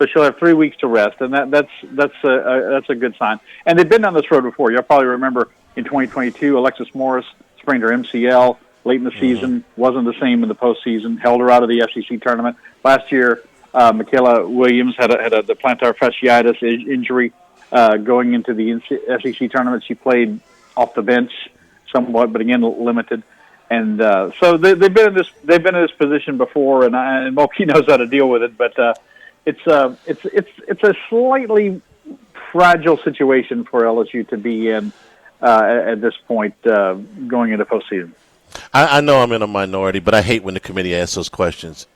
So she'll have 3 weeks to rest, and that's a good sign. And they've been down this road before. You'll probably remember in 2022, Alexis Morris sprained her MCL late in the season, wasn't the same in the postseason, held her out of the SEC tournament. Last year, Michaela Williams had the plantar fasciitis injury going into the SEC tournament. She played off the bench somewhat, but again limited. And so they've been in this position before, and Mulkey knows how to deal with it. But it's a slightly fragile situation for LSU to be in at this point going into postseason. I know I'm in a minority, but I hate when the committee asks those questions.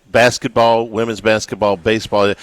Basketball, women's basketball, baseball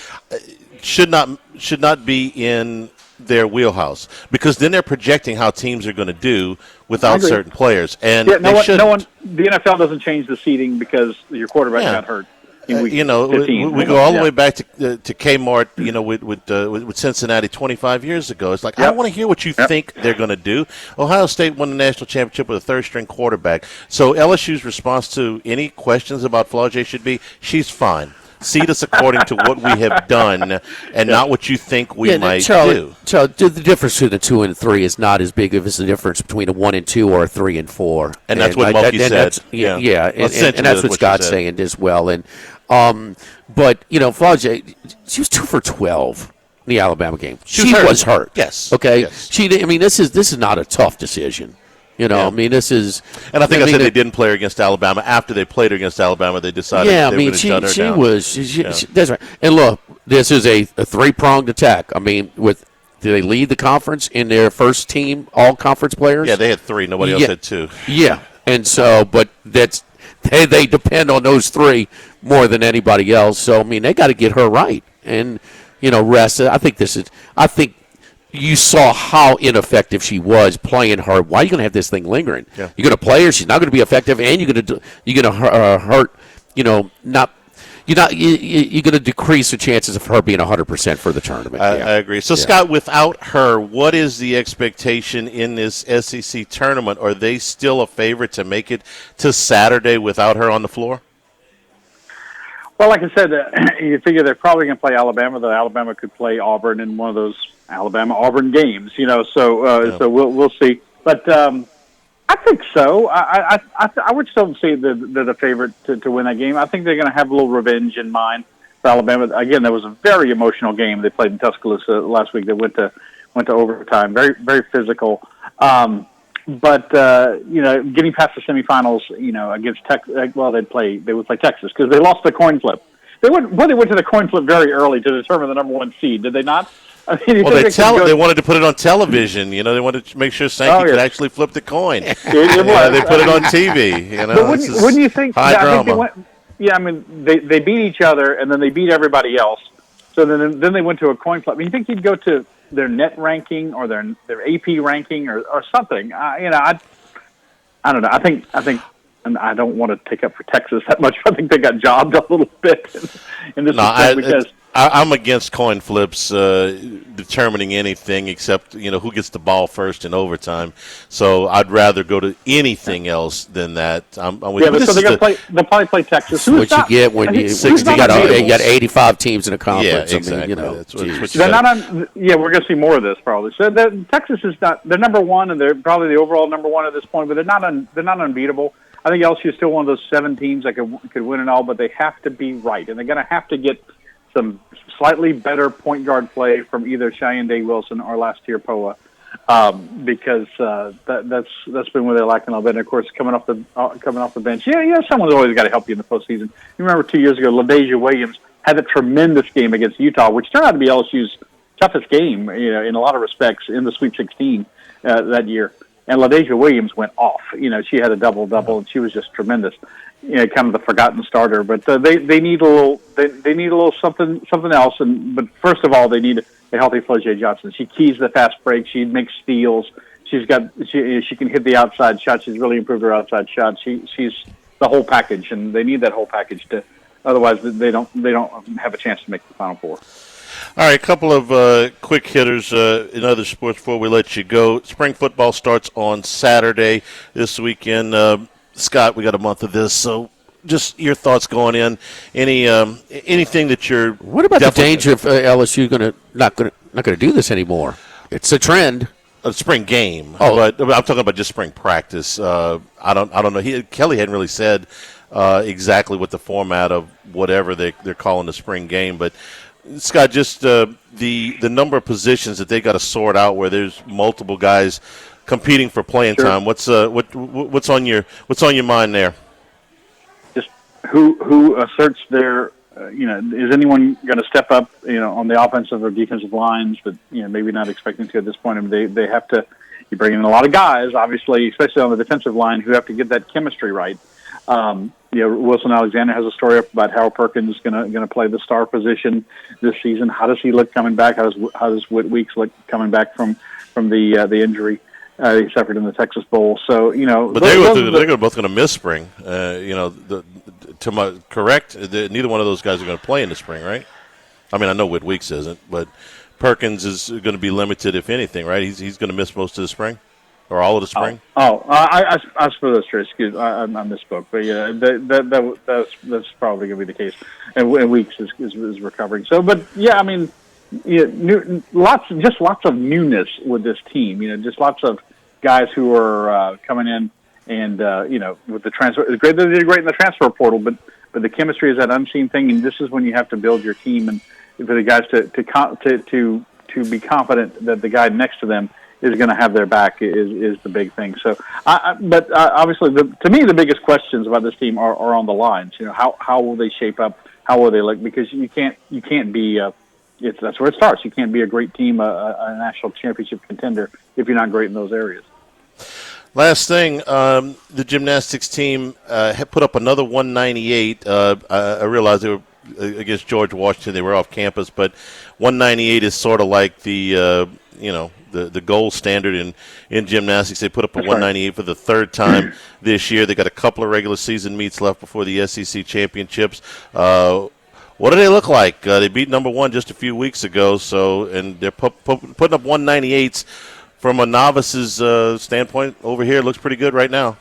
should not be in their wheelhouse, because then they're projecting how teams are going to do without certain players. And the NFL doesn't change the seeding because your quarterback got hurt. week You know, 15. we go all the way back to Kmart, you know, with Cincinnati 25 years ago. It's like, I don't want to hear what you think they're going to do. Ohio State won the national championship with a third-string quarterback. So LSU's response to any questions about Flau'jae should be, she's fine. Seed us according to what we have done and not what you think we might do. Charlie, the difference between the 2 and 3 is not as big as the difference between a 1 and 2 or a 3 and 4. And that's what Mulkey said. And that's what Scott's saying as well. And but, you know, Flau'jae, she was 2 for 12 in the Alabama game. She was hurt. Yes. Okay? Yes. I mean, this is not a tough decision. You know, I mean, this is. And I think I said they didn't play her against Alabama. After they played her against Alabama, they decided they were going to shut her down. That's right. And look, this is a three-pronged attack. I mean, did they lead the conference in their first team all-conference players? Yeah, they had 3. Nobody else had 2. Yeah, and so, but they depend on those 3 more than anybody else. So I mean, they got to get her right, and you know, rest. I think you saw how ineffective she was playing her. Why are you going to have this thing lingering? Yeah. You're going to play her. She's not going to be effective, and you're going to hurt. You know, you're going to decrease the chances of her being 100% for the tournament. I agree. So Scott, without her, what is the expectation in this SEC tournament? Are they still a favorite to make it to Saturday without her on the floor? Well, like I said, you figure they're probably going to play Alabama. That Alabama could play Auburn in one of those Alabama-Auburn games, you know. So we'll see. But I think so. I would still say they're the favorite to win that game. I think they're going to have a little revenge in mind for Alabama. Again, that was a very emotional game they played in Tuscaloosa last week. They went to overtime. Very, very physical. But you know, getting past the semifinals, you know, against Texas, well, they would play Texas because they lost the coin flip. They went to the coin flip very early to determine the number 1 seed. Did they not? I mean, well, they wanted to put it on television. You know, they wanted to make sure Sankey could actually flip the coin. They put it on TV. You know, but wouldn't you think? High drama. I mean, they beat each other and then they beat everybody else. So then they went to a coin flip. I mean, you think you'd go to their net ranking or their AP ranking or something? You know, I don't know. I think, and I don't want to take up for Texas that much. I think they got jobbed a little bit in this because. I'm against coin flips determining anything except, you know, who gets the ball first in overtime. So I'd rather go to anything else than that. I'm with but so they'll probably play Texas. What you get when you got 85 teams in a conference. Yeah, exactly. I mean, you know, that's what they're not on. Yeah, we're going to see more of this probably. So Texas is not. They're number 1, and they're probably the overall number 1 at this point. But they're not unbeatable. I think LSU is still one of those 7 teams that could win it all. But they have to be right, and they're going to have to get some slightly better point guard play from either Cheyenne Day-Wilson or Lastir Poa, because that's been where they're lacking a little bit. And of course, coming off the bench, someone's always got to help you in the postseason. You remember 2 years ago, LaDasia Williams had a tremendous game against Utah, which turned out to be LSU's toughest game, you know, in a lot of respects in the Sweet 16 that year. And LaDasia Williams went off. You know, she had a double-double, and she was just tremendous. You know, kind of the forgotten starter, but they need a little something else. But first of all, they need a healthy Flau'jae Johnson. She keys the fast break. She makes steals. She can hit the outside shot. She's really improved her outside shot. She's the whole package, and they need that whole package to. Otherwise, they don't have a chance to make the Final Four. All right, a couple of quick hitters in other sports before we let you go. Spring football starts on Saturday this weekend. Scott, we got a month of this, so just your thoughts going in. Anything that you're? What about the danger of LSU not going to do this anymore? It's a trend. A spring game, but I'm talking about just spring practice. I don't know. Kelly hadn't really said exactly what the format of whatever they're calling the spring game, but Scott, just the number of positions that they got to sort out where there's multiple guys competing for playing time. What's on your mind there? Just who asserts their is anyone going to step up on the offensive or defensive lines, but maybe not expecting to at this point. I mean, they have to. You bring in a lot of guys, obviously, especially on the defensive line, who have to get that chemistry right. Wilson Alexander has a story up about Howard Perkins is going to play the star position this season. How does he look coming back? How does Whit Weeks look coming back from the injury he suffered in the Texas Bowl? So but they're both going to miss spring. to my correct, neither one of those guys are going to play in the spring, right? I mean, I know Whit Weeks isn't, but Perkins is going to be limited, if anything, right? He's going to miss most of the spring or all of the spring. I suppose that's true. Excuse me, I misspoke, but yeah, that's probably going to be the case. And Weeks is recovering. So, but yeah, I mean, lots of newness with this team. Just lots of guys who are coming in, and with the transfer, it's great. They did great in the transfer portal, but the chemistry is that unseen thing, and this is when you have to build your team and for the guys to be confident that the guy next to them is going to have their back is the big thing. So, but obviously, to me, the biggest questions about this team are on the lines. How will they shape up? How will they look? Because you can't be that's where it starts. You can't be a great team, a national championship contender if you're not great in those areas. Last thing, the gymnastics team had put up another 198. I realized they were against George Washington. They were off campus, but 198 is sort of like the gold standard in gymnastics. They put up a 198 for the third time this year. They got a couple of regular season meets left before the SEC championships. What do they look like? They beat number one just a few weeks ago, and they're putting up 198s. From a novice's standpoint, over here, it looks pretty good right now.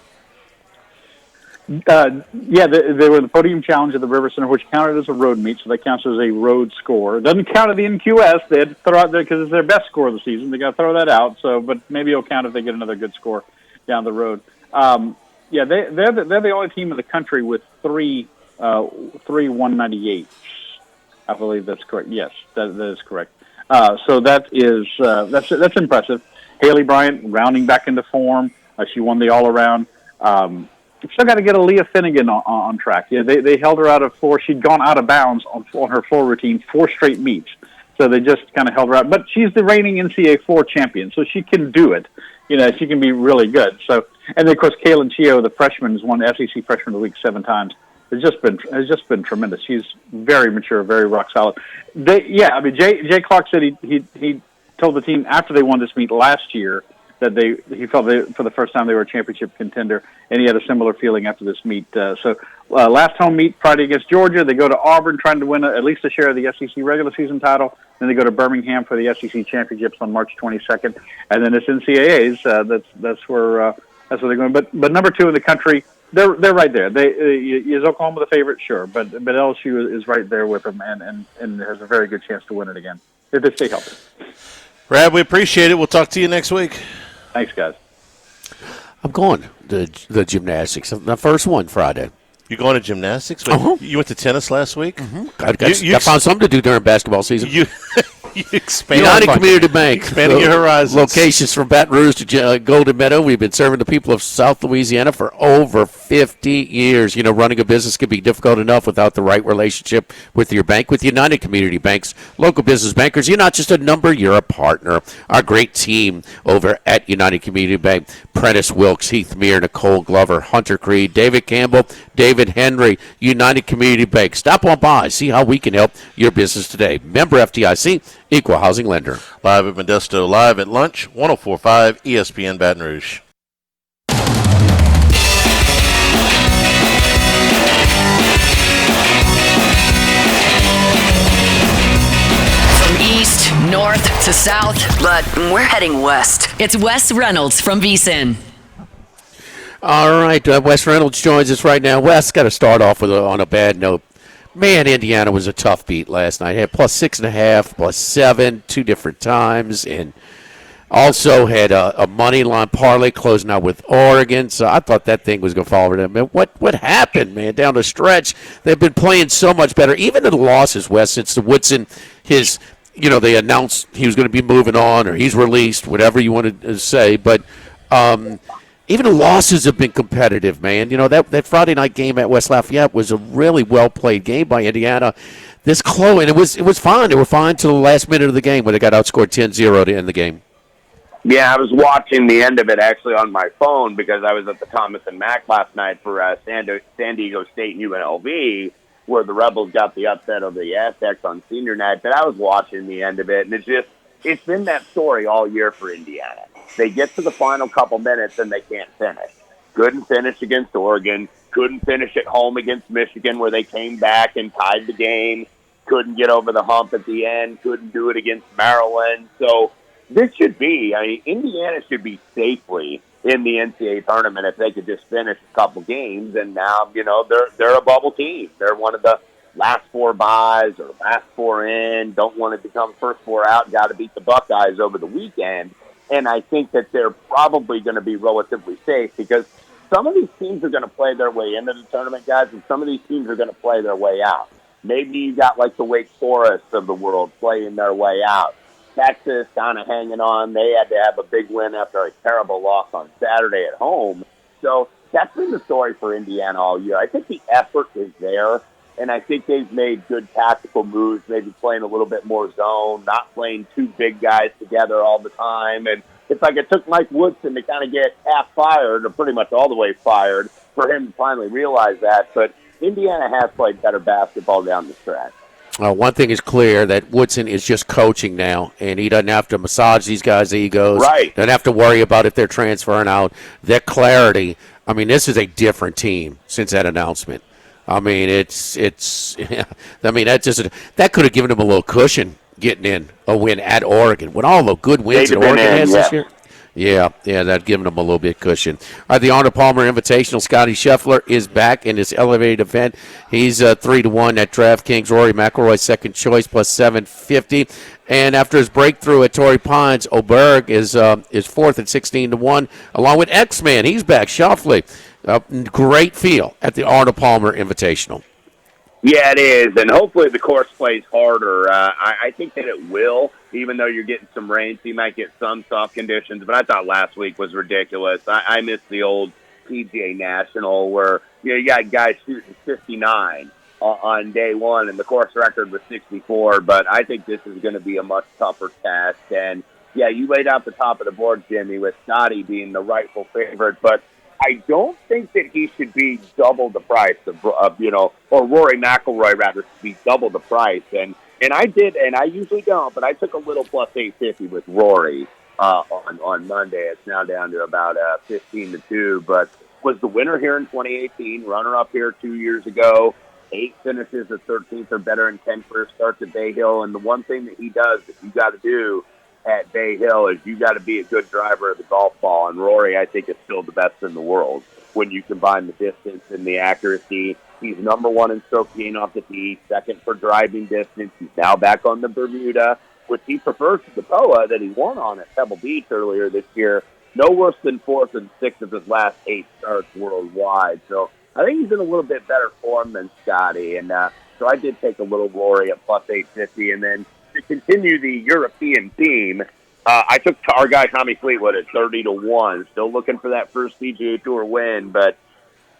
They were the podium challenge at the River Center, which counted as a road meet, so that counts as a road score. It doesn't count at the NQS. They had to throw out there because it's their best score of the season. They got to throw that out. So, but maybe it'll count if they get another good score down the road. They're the only team in the country with three 198s. I believe that's correct. Yes, that is correct. So that's impressive. Haley Bryant rounding back into form. She won the all-around. Still got to get Aaliyah Finnegan on track. Yeah, they held her out of four. She'd gone out of bounds on her floor routine 4 straight meets. So they just kind of held her out. But she's the reigning NCAA 4 champion, so she can do it. She can be really good. So, and then, of course, Kaylin Chio, the freshman, has won SEC Freshman of the Week 7 times. Has just been tremendous. She's very mature, very rock solid. Jay Clark said he told the team after they won this meet last year that he felt for the first time they were a championship contender, and he had a similar feeling after this meet. Last home meet Friday against Georgia. They go to Auburn trying to win at least a share of the SEC regular season title. Then they go to Birmingham for the SEC championships on March 22nd, and then it's NCAAs. That's where they're going. But number 2 in the country. They're right there. Is Oklahoma the favorite? Sure, but LSU is right there with them and has a very good chance to win it again if they stay healthy. Brad, we appreciate it. We'll talk to you next week. Thanks, guys. I'm going to the gymnastics. The first one Friday. You're going to gymnastics? You went to tennis last week? Mm-hmm. I found something to do during basketball season. You expand United Community Bank. Expanding your horizons. Locations from Baton Rouge to Golden Meadow. We've been serving the people of South Louisiana for over 50 years. Running a business can be difficult enough without the right relationship with your bank. With United Community Bank's local business bankers, you're not just a number, you're a partner. Our great team over at United Community Bank, Prentice Wilkes, Heath Meir, Nicole Glover, Hunter Creed, David Campbell, David Henry, United Community Bank. Stop on by. See how we can help your business today. Member FDIC, Equal Housing Lender. Live at Modesto, live at lunch, 104.5 ESPN Baton Rouge. From east, north to south, but we're heading west. It's Wes Reynolds from VSiN. All right, Wes Reynolds joins us right now. Wes, got to start off on a bad note. Man, Indiana was a tough beat last night. Had plus 6.5, plus 7, 2 different times, and also had a money line parlay closing out with Oregon. So I thought that thing was going to fall over them. Man, what happened, man? Down the stretch, they've been playing so much better. Even in the losses, Wes, since the Woodson, they announced he was going to be moving on or he's released, whatever you wanted to say, but. Even the losses have been competitive, man. That Friday night game at West Lafayette was a really well-played game by Indiana. This close, and it was fine. They were fine till the last minute of the game when they got outscored 10-0 to end the game. Yeah, I was watching the end of it actually on my phone because I was at the Thomas and Mack last night for San Diego State and UNLV, where the Rebels got the upset over the Aztecs on senior night. But I was watching the end of it, and it's been that story all year for Indiana. They get to the final couple minutes and they can't finish. Couldn't finish against Oregon. couldn't finish at home against Michigan where they came back and tied the game, couldn't get over the hump at the end, couldn't do it against Maryland. So this should be, Indiana should be safely in the NCAA tournament if they could just finish a couple games. And now, they're a bubble team. They're one of the last four buys or last four in, don't want to become first four out, got to beat the Buckeyes over the weekend. And I think that they're probably going to be relatively safe because some of these teams are going to play their way into the tournament, guys, and some of these teams are going to play their way out. Maybe you got like the Wake Forest of the world playing their way out. Texas kind of hanging on. They had to have a big win after a terrible loss on Saturday at home. So that's been the story for Indiana all year. I think the effort is there, and I think they've made good tactical moves, maybe playing a little bit more zone, not playing two big guys together all the time. And it's like it took Mike Woodson to kind of get half fired or pretty much all the way fired for him to finally realize that. But Indiana has played better basketball down the stretch. One thing is clear, that Woodson is just coaching now, and he doesn't have to massage these guys' egos. Right. Doesn't have to worry about if they're transferring out. Their clarity, this is a different team since that announcement. That could have given him a little cushion getting in a win at Oregon. With all the good wins that Oregon has this year. Yeah, that giving them a little bit cushion. All right, the Arnold Palmer Invitational. Scotty Scheffler is back in his elevated event. He's 3-1 at DraftKings. Rory McIlroy second choice plus 750. And after his breakthrough at Torrey Pines, Oberg is fourth at 16-1, along with X-Man. He's back. Schauffele, great feel at the Arnold Palmer Invitational. Yeah, it is, and hopefully the course plays harder. I think that it will, even though you're getting some rain, so you might get some soft conditions. But I thought last week was ridiculous. I missed the old PGA National where you got guys shooting 59 on day one, and the course record was 64. But I think this is going to be a much tougher test. And, yeah, you laid out the top of the board, Jimmy, with Scotty being the rightful favorite. But I don't think that he should be double the price of or Rory McIlroy rather should be double the price. And I did, and I usually don't, but I took a little plus 850 with Rory on Monday. It's now down to about 15-2, but was the winner here in 2018, runner-up here 2 years ago, 8 finishes at 13th or better in 10 career starts at Bay Hill. And the one thing that he does that you got to do at Bay Hill is you got to be a good driver of the golf ball, and Rory, I think, is still the best in the world when you combine the distance and the accuracy. He's number one in stroke gain off the tee, second for driving distance. He's now back on the Bermuda, which he prefers to the POA that he won on at Pebble Beach earlier this year. No worse than fourth and sixth of his last 8 starts worldwide. So I think he's in a little bit better form than Scotty, and so I did take a little Rory at plus 850, and then to continue the European theme, I took our guy Tommy Fleetwood at 30-1. Still looking for that first PGA Tour win, but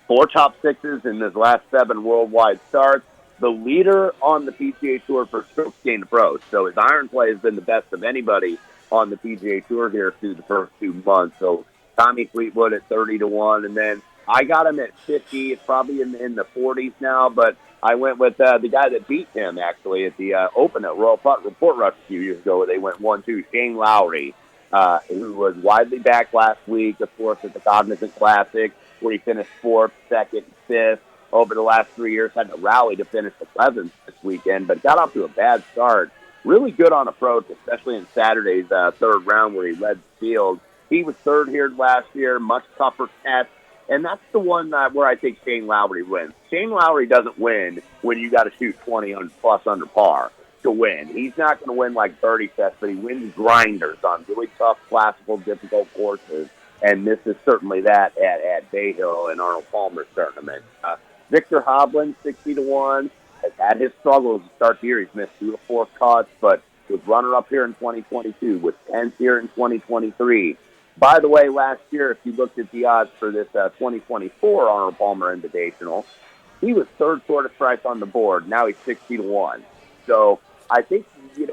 4 top sixes in his last 7 worldwide starts. The leader on the PGA Tour for strokes gained approach. So his iron play has been the best of anybody on the PGA Tour here through the first 2 months. So Tommy Fleetwood at 30-1, and then I got him at 50. It's probably in the 40s now, but I went with the guy that beat him, actually, at the Open at Royal Report Rush a few years ago, where they went 1-2. Shane Lowry, who was widely back last week, of course, at the Cognizant Classic, where he finished 4th, 2nd, 5th. Over the last 3 years, had to rally to finish 11th this weekend, but got off to a bad start. Really good on approach, especially in Saturday's 3rd round where he led the field. He was 3rd here last year, much tougher test. And that's the one where I think Shane Lowry wins. Shane Lowry doesn't win when you got to shoot 20 plus under par to win. He's not going to win like birdie sets, but he wins grinders on really tough, classical, difficult courses. And this is certainly that at Bay Hill and Arnold Palmer's tournament. Victor Hovland, 60-1, has had his struggles to start the year. He's missed 2 of 4 cuts, but was runner-up here in 2022, was 10th here in 2023. By the way, last year, if you looked at the odds for this 2024 Arnold Palmer Invitational, he was 3rd shortest price on the board. Now he's 60-1. So I think he's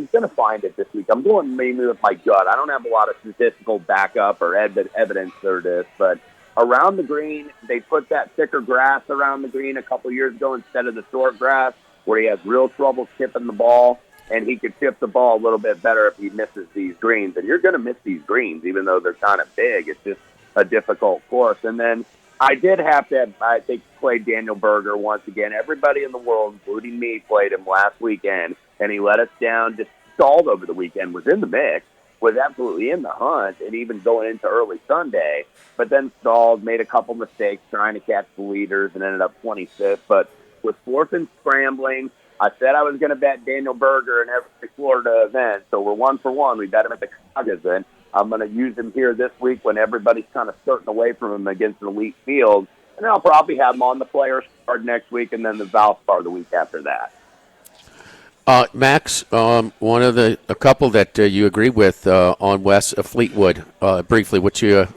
going to find it this week. I'm going mainly with my gut. I don't have a lot of statistical backup or evidence for this, but around the green, they put that thicker grass around the green a couple years ago instead of the short grass, where he has real trouble chipping the ball. And he could chip the ball a little bit better if he misses these greens. And you're going to miss these greens, even though they're kind of big. It's just a difficult course. And then I did have to, I think, play Daniel Berger once again. Everybody in the world, including me, played him last weekend, and he let us down, just stalled over the weekend, was in the mix, was absolutely in the hunt, and even going into early Sunday, but then stalled, made a couple mistakes trying to catch the leaders, and ended up 25th. But with fourth and scrambling, I said I was going to bet Daniel Berger in every Florida event, so we're 1 for 1. We bet him at the Cognizant. I'm going to use him here this week when everybody's kind of skirting away from him against an elite field. And I'll probably have him on the players card next week and then the Valspar the week after that. Max, one of a couple that you agree with on Wes Fleetwood. Briefly, what you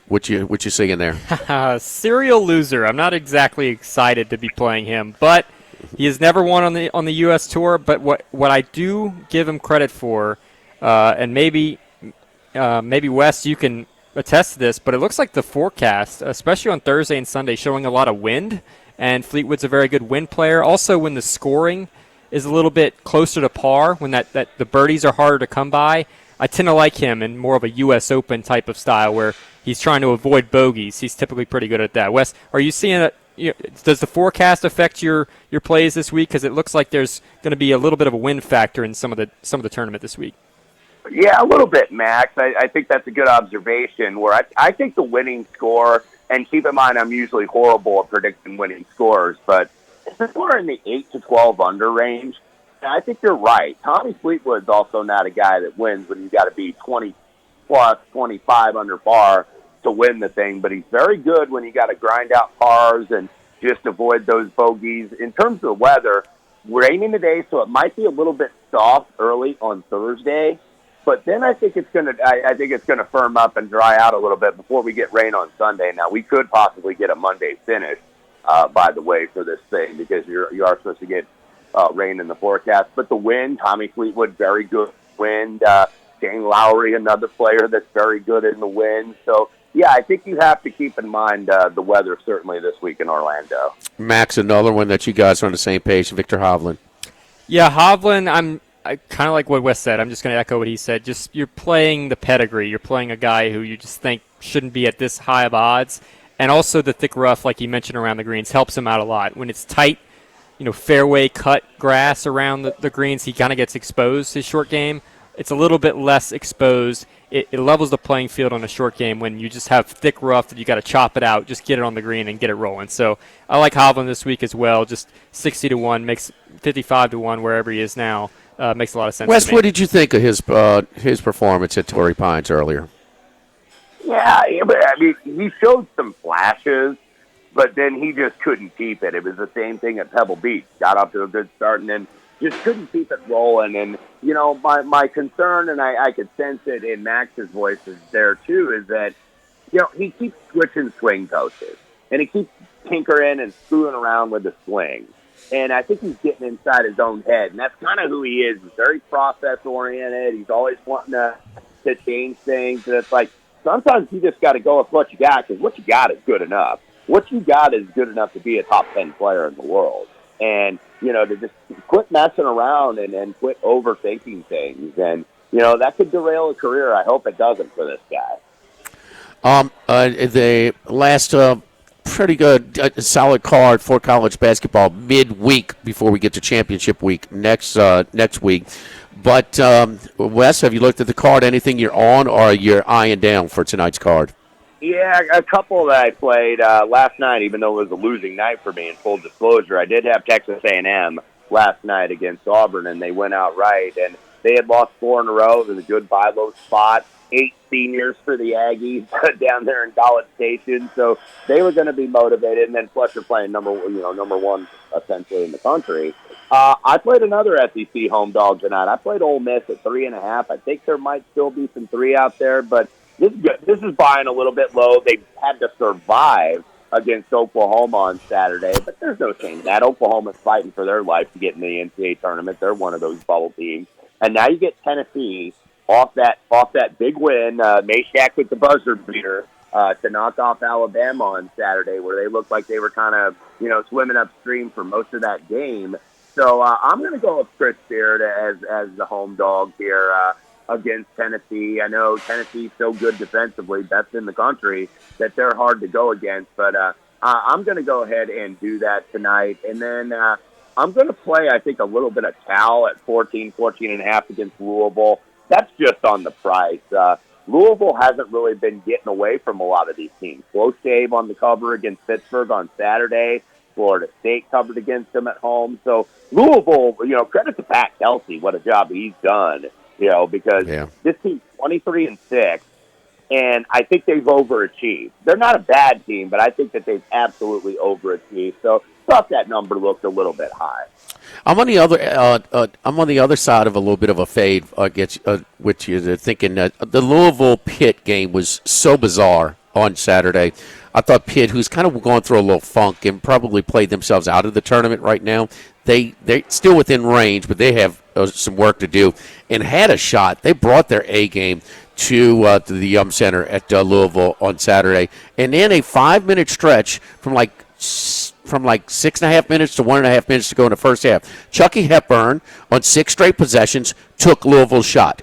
seeing there? Serial loser. I'm not exactly excited to be playing him, but he has never won on the U.S. Tour. But what I do give him credit for, and maybe Wes, you can attest to this, but it looks like the forecast, especially on Thursday and Sunday, showing a lot of wind, and Fleetwood's a very good wind player. Also, when the scoring is a little bit closer to par, when that the birdies are harder to come by, I tend to like him in more of a U.S. Open type of style where he's trying to avoid bogeys. He's typically pretty good at that. Wes, are you seeing it? Does the forecast affect your plays this week? Because it looks like there's going to be a little bit of a wind factor in some of the tournament this week. Yeah, a little bit, Max. I think that's a good observation where I think the winning score, and keep in mind I'm usually horrible at predicting winning scores, but if we're in the 8 to 12 under range, I think you're right. Tommy Fleetwood's also not a guy that wins when you got to be 20 plus, 25 under par to win the thing, but he's very good when you got to grind out pars and just avoid those bogeys. In terms of the weather, raining today, so it might be a little bit soft early on Thursday. But then I think it's gonna firm up and dry out a little bit before we get rain on Sunday. Now we could possibly get a Monday finish, by the way, for this thing because you are supposed to get rain in the forecast. But the wind, Tommy Fleetwood, very good wind. Shane Lowry, another player that's very good in the wind. So yeah, I think you have to keep in mind the weather certainly this week in Orlando. Max, another one that you guys are on the same page. Victor Hovland. Yeah, Hovland. I kind of like what Wes said. I'm just going to echo what he said. Just you're playing the pedigree. You're playing a guy who you just think shouldn't be at this high of odds. And also the thick rough, like he mentioned, around the greens helps him out a lot. When it's tight, fairway cut grass around the greens, he kind of gets exposed, his short game. It's a little bit less exposed. It levels the playing field on a short game when you just have thick rough that you got to chop it out, just get it on the green and get it rolling. So I like Hovland this week as well. Just 60-1, makes 55-1 wherever he is now. Makes a lot of sense. Wes, what did you think of his performance at Torrey Pines earlier? Yeah, but I mean, he showed some flashes, but then he just couldn't keep it. It was the same thing at Pebble Beach. Got off to a good start and then just couldn't keep it rolling. And, my concern, and I could sense it in Max's voice is there too, is that, he keeps switching swing coaches. And he keeps tinkering and screwing around with the swing. And I think he's getting inside his own head. And that's kind of who he is. He's very process-oriented. He's always wanting to change things. And it's like, sometimes you just got to go with what you got because what you got is good enough. What you got is good enough to be a top 10 player in the world. And, to just quit messing around and quit overthinking things. And, that could derail a career. I hope it doesn't for this guy. The last pretty good, solid card for college basketball midweek before we get to championship week next week. But, Wes, have you looked at the card? Anything you're on or you're eyeing down for tonight's card? Yeah, a couple that I played last night, even though it was a losing night for me in full disclosure. I did have Texas A&M last night against Auburn, and they went out right. And they had lost 4 in a row. It was a good buy low spot. 8 seniors for the Aggies down there in College Station, so they were going to be motivated. And then plus you're playing number one essentially in the country. I played another SEC home dog tonight. I played Ole Miss at 3.5. I think there might still be some 3 out there, but this is buying a little bit low. They had to survive against Oklahoma on Saturday, but there's no shame in that. Oklahoma's fighting for their life to get in the NCAA tournament. They're one of those bubble teams, and now you get Tennessee off that big win, Meshack with the buzzer beater to knock off Alabama on Saturday, where they looked like they were kind of swimming upstream for most of that game. So I'm going to go with Chris Beard as the home dog here against Tennessee. I know Tennessee's so good defensively, best in the country, that they're hard to go against. But I'm going to go ahead and do that tonight. And then I'm going to play, I think, a little bit of Cal at 14.5 against Louisville. That's just on the price. Louisville hasn't really been getting away from a lot of these teams. Close shave on the cover against Pittsburgh on Saturday. Florida State covered against them at home. So Louisville, credit to Pat Kelsey, what a job he's done, because this team's 23-6. And I think they've overachieved. They're not a bad team, but I think that they've absolutely overachieved. So I thought that number looked a little bit high. I'm on the other side of a little bit of a fade, which is thinking that the Louisville Pitt game was so bizarre on Saturday. I thought Pitt, who's kind of going through a little funk and probably played themselves out of the tournament right now, they're still within range, but they have some work to do and had a shot. They brought their A game to the Yum Center at Louisville on Saturday, and in a 5-minute stretch from like 6.5 minutes to 1.5 minutes to go in the first half, Chucky Hepburn on 6 straight possessions took Louisville's shot.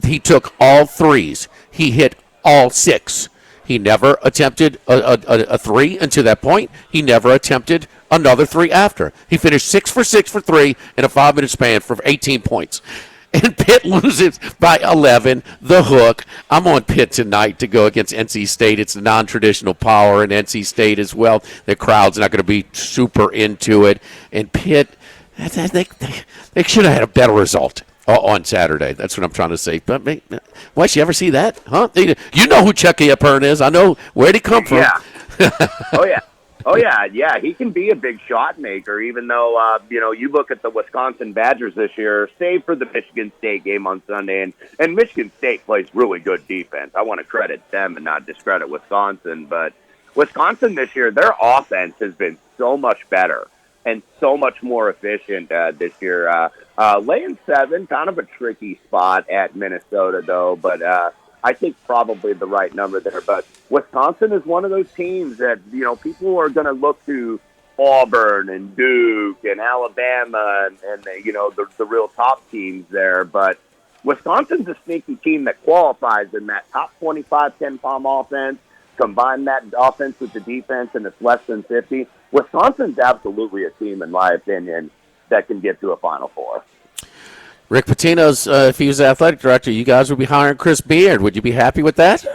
He took all threes. He hit all 6. He never attempted a 3 until that point. He never attempted another 3 after. He finished 6 for 6 for 3 in a 5-minute span for 18 points. And Pitt loses by 11, the hook. I'm on Pitt tonight to go against NC State. It's a non-traditional power in NC State as well. The crowd's not going to be super into it. And Pitt, they should have had a better result on Saturday. That's what I'm trying to say. But Wes, you ever see that? Huh? You know who Chucky Hepburn is. I know. Where'd he come from? Yeah. Oh, yeah. He can be a big shot maker, even though, you look at the Wisconsin Badgers this year, save for the Michigan State game on Sunday, and Michigan State plays really good defense. I want to credit them and not discredit Wisconsin, but Wisconsin this year, their offense has been so much better and so much more efficient this year. Laying 7, kind of a tricky spot at Minnesota, though, but I think probably the right number there. But Wisconsin is one of those teams that, people are going to look to Auburn and Duke and Alabama and the real top teams there. But Wisconsin's a sneaky team that qualifies in that top 25 10-palm offense. Combine that offense with the defense, and it's less than 50. Wisconsin's absolutely a team, in my opinion, that can get to a Final Four. Rick Pitino's, if he was the athletic director, you guys would be hiring Chris Beard. Would you be happy with that?